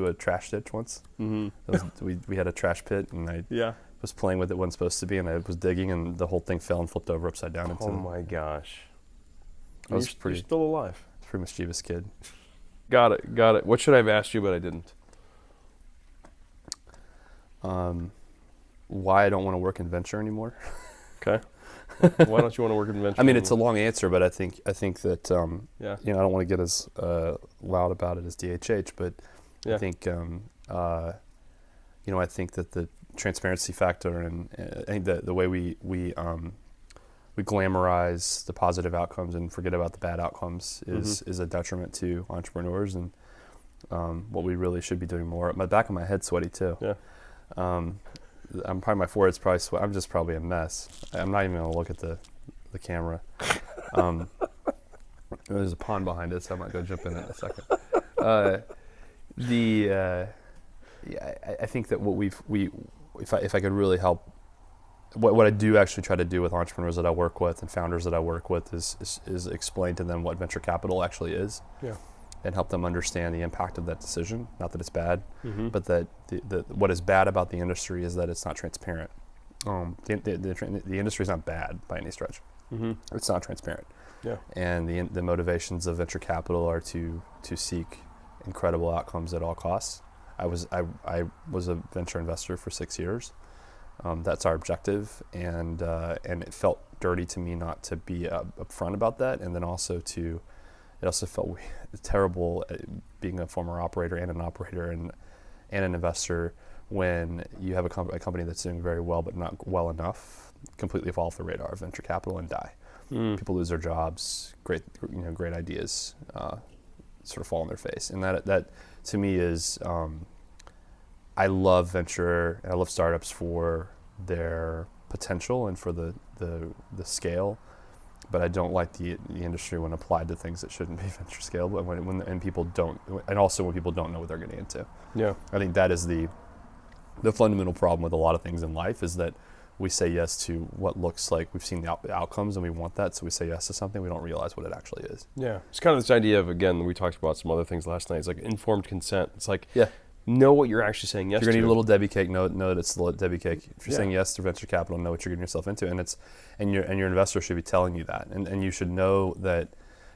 a trash ditch once. Mm-hmm. We had a trash pit, and I was playing with it when it wasn't supposed to be, and I was digging, and the whole thing fell and flipped over upside down. Oh my gosh. You're still alive. Pretty mischievous kid. Got it. What should I have asked you, but I didn't? Why I don't want to work in venture anymore. Okay. Why don't you want to work in venture? I mean, it's a long answer, but I think that yeah. I don't want to get as loud about it as DHH, but yeah. I think I think that the transparency factor and I think the way we glamorize the positive outcomes and forget about the bad outcomes is a detriment to entrepreneurs, and what we really should be doing more. My back of my head's sweaty too. Yeah. My forehead's probably sweaty. I'm just probably a mess. I'm not even going to look at the camera. There's a pond behind it, so I might go jump in it in a second. I think that what if I could really help, what I do actually try to do with entrepreneurs that I work with and founders that I work with is explain to them what venture capital actually is. Yeah. And help them understand the impact of that decision. Not that it's bad, Mm-hmm. but that what is bad about the industry is that it's not transparent. The industry is not bad by any stretch. Mm-hmm. It's not transparent. Yeah. And the motivations of venture capital are to seek incredible outcomes at all costs. I was a venture investor for 6 years. That's our objective, and it felt dirty to me not to be upfront about that, and then also it also felt terrible being a former operator and an operator and an investor when you have a company that's doing very well but not well enough, completely fall off the radar of venture capital and die. People lose their jobs, great ideas sort of fall on their face, and that to me is I love venture and I love startups for their potential and for the scale, but I don't like the industry when applied to things that shouldn't be venture scale, but when people don't, and also when people don't know what they're getting into. Yeah. I think that is the fundamental problem with a lot of things in life, is that we say yes to what looks like we've seen the outcomes and we want that, so we say yes to something, we don't realize what it actually is. Yeah. It's kind of this idea of, again, we talked about some other things last night. It's like informed consent. It's like, Yeah. know what you're actually saying yes If you're to. going to eat a little Debbie cake, know that it's a little Debbie cake. If you're Yeah. saying yes to venture capital, know what you're getting yourself into, and your investor should be telling you that, and you should know that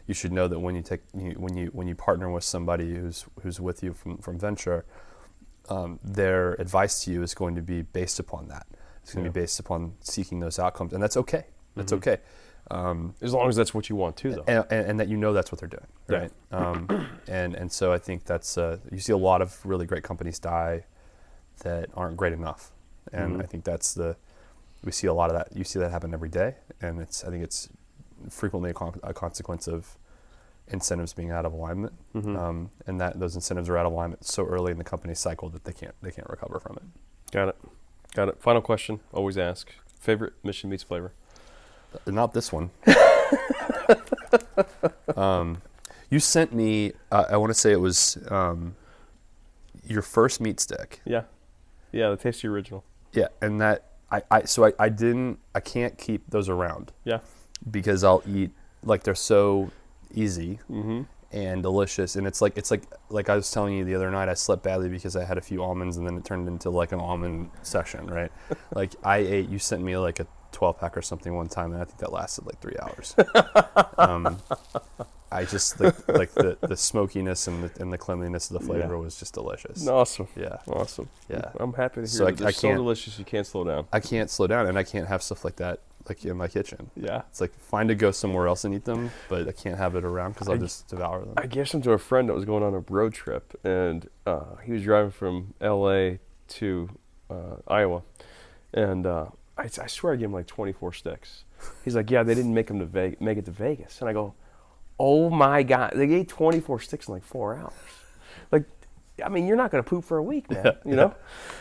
when you partner with somebody who's with you from venture, their advice to you is going to be based upon that. It's going to be based upon seeking those outcomes, and that's okay. That's okay. As long as that's what you want to, though. And that that's what they're doing, right? And so I think that's you see a lot of really great companies die that aren't great enough, and I think we see a lot of that. You see that happen every day, and I think it's frequently a consequence of incentives being out of alignment, and that those incentives are out of alignment so early in the company's cycle that they can't recover from it. Got it. Final question. Always ask. Favorite Mission Meats flavor? Not this one. You sent me, I want to say it was your first meat stick. Yeah. Yeah, the Tasty Original. Yeah, and that, I can't keep those around. Yeah. Because I'll eat, like they're so easy and delicious. And it's like I was telling you the other night, I slept badly because I had a few almonds and then it turned into like an almond session, right? Like you sent me like a 12-pack or something one time, and I think that lasted like 3 hours. I just like the smokiness and the cleanliness of the flavor was just delicious. Awesome. Yeah. Awesome. Yeah. I'm happy to hear So that. They're I so can't- delicious you can't slow down. I can't slow down, and I can't have stuff like that like in my kitchen. Yeah. It's like fine to go somewhere else and eat them, but I can't have it around because I'll just devour them. I gave some to a friend that was going on a road trip, and he was driving from L.A. to Iowa, and I swear I gave him like 24 sticks. He's like, yeah, they didn't make him make it to Vegas. And I go, oh my God, they ate 24 sticks in like 4 hours. Like, I mean, you're not going to poop for a week, man. You know?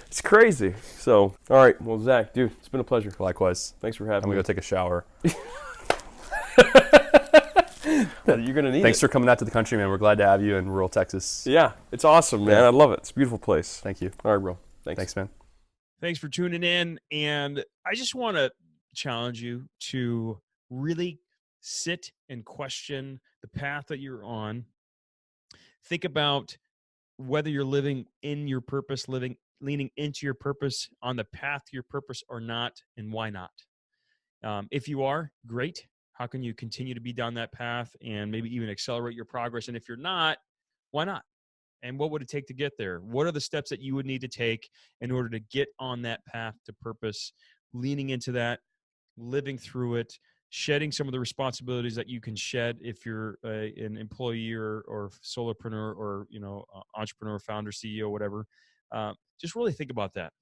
It's crazy. So, all right. Well, Zach, dude, it's been a pleasure. Likewise. Thanks for I'm having going me. to go take a shower. You're going to need Thanks it. for coming out to the country, man. We're glad to have you in rural Texas. Yeah, it's awesome, man. I love it. It's a beautiful place. Thank you. All right, bro. Thanks, man. Thanks for tuning in. And I just want to challenge you to really sit and question the path that you're on. Think about whether you're living in your purpose, leaning into your purpose, on the path to your purpose or not, and why not. If you are, great. How can you continue to be down that path and maybe even accelerate your progress? And if you're not, why not? And what would it take to get there? What are the steps that you would need to take in order to get on that path to purpose, leaning into that, living through it, shedding some of the responsibilities that you can shed if you're an employee or solopreneur or entrepreneur, founder, CEO, whatever. Just really think about that.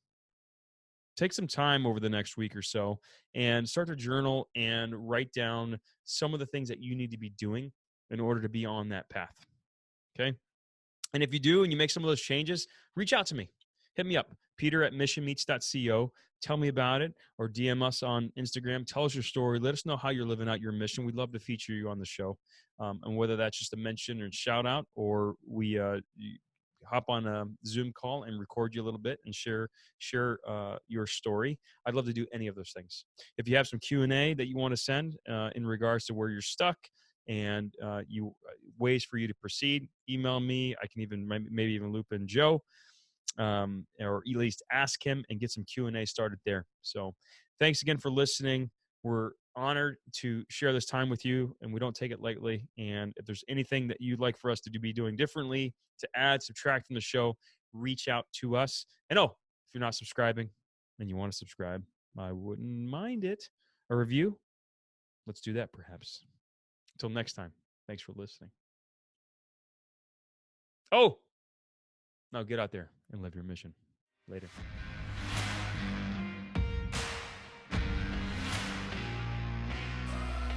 Take some time over the next week or so and start to journal and write down some of the things that you need to be doing in order to be on that path. Okay. And if you do and you make some of those changes, reach out to me. Hit me up, peter@missionmeats.co. Tell me about it, or DM us on Instagram. Tell us your story. Let us know how you're living out your mission. We'd love to feature you on the show. And whether that's just a mention or shout out, or we hop on a Zoom call and record you a little bit and share your story. I'd love to do any of those things. If you have some Q&A that you want to send in regards to where you're stuck and ways for you to proceed, email me. I can even maybe even loop in Joe, or at least ask him and get some Q&A started there. So thanks again for listening. We're honored to share this time with you, and we don't take it lightly. And if there's anything that you'd like for us to be doing differently, to add, subtract from the show, reach out to us. And if you're not subscribing and you want to subscribe, I wouldn't mind it. A review, let's do that perhaps. Until next time, thanks for listening. Now get out there and live your mission. Later.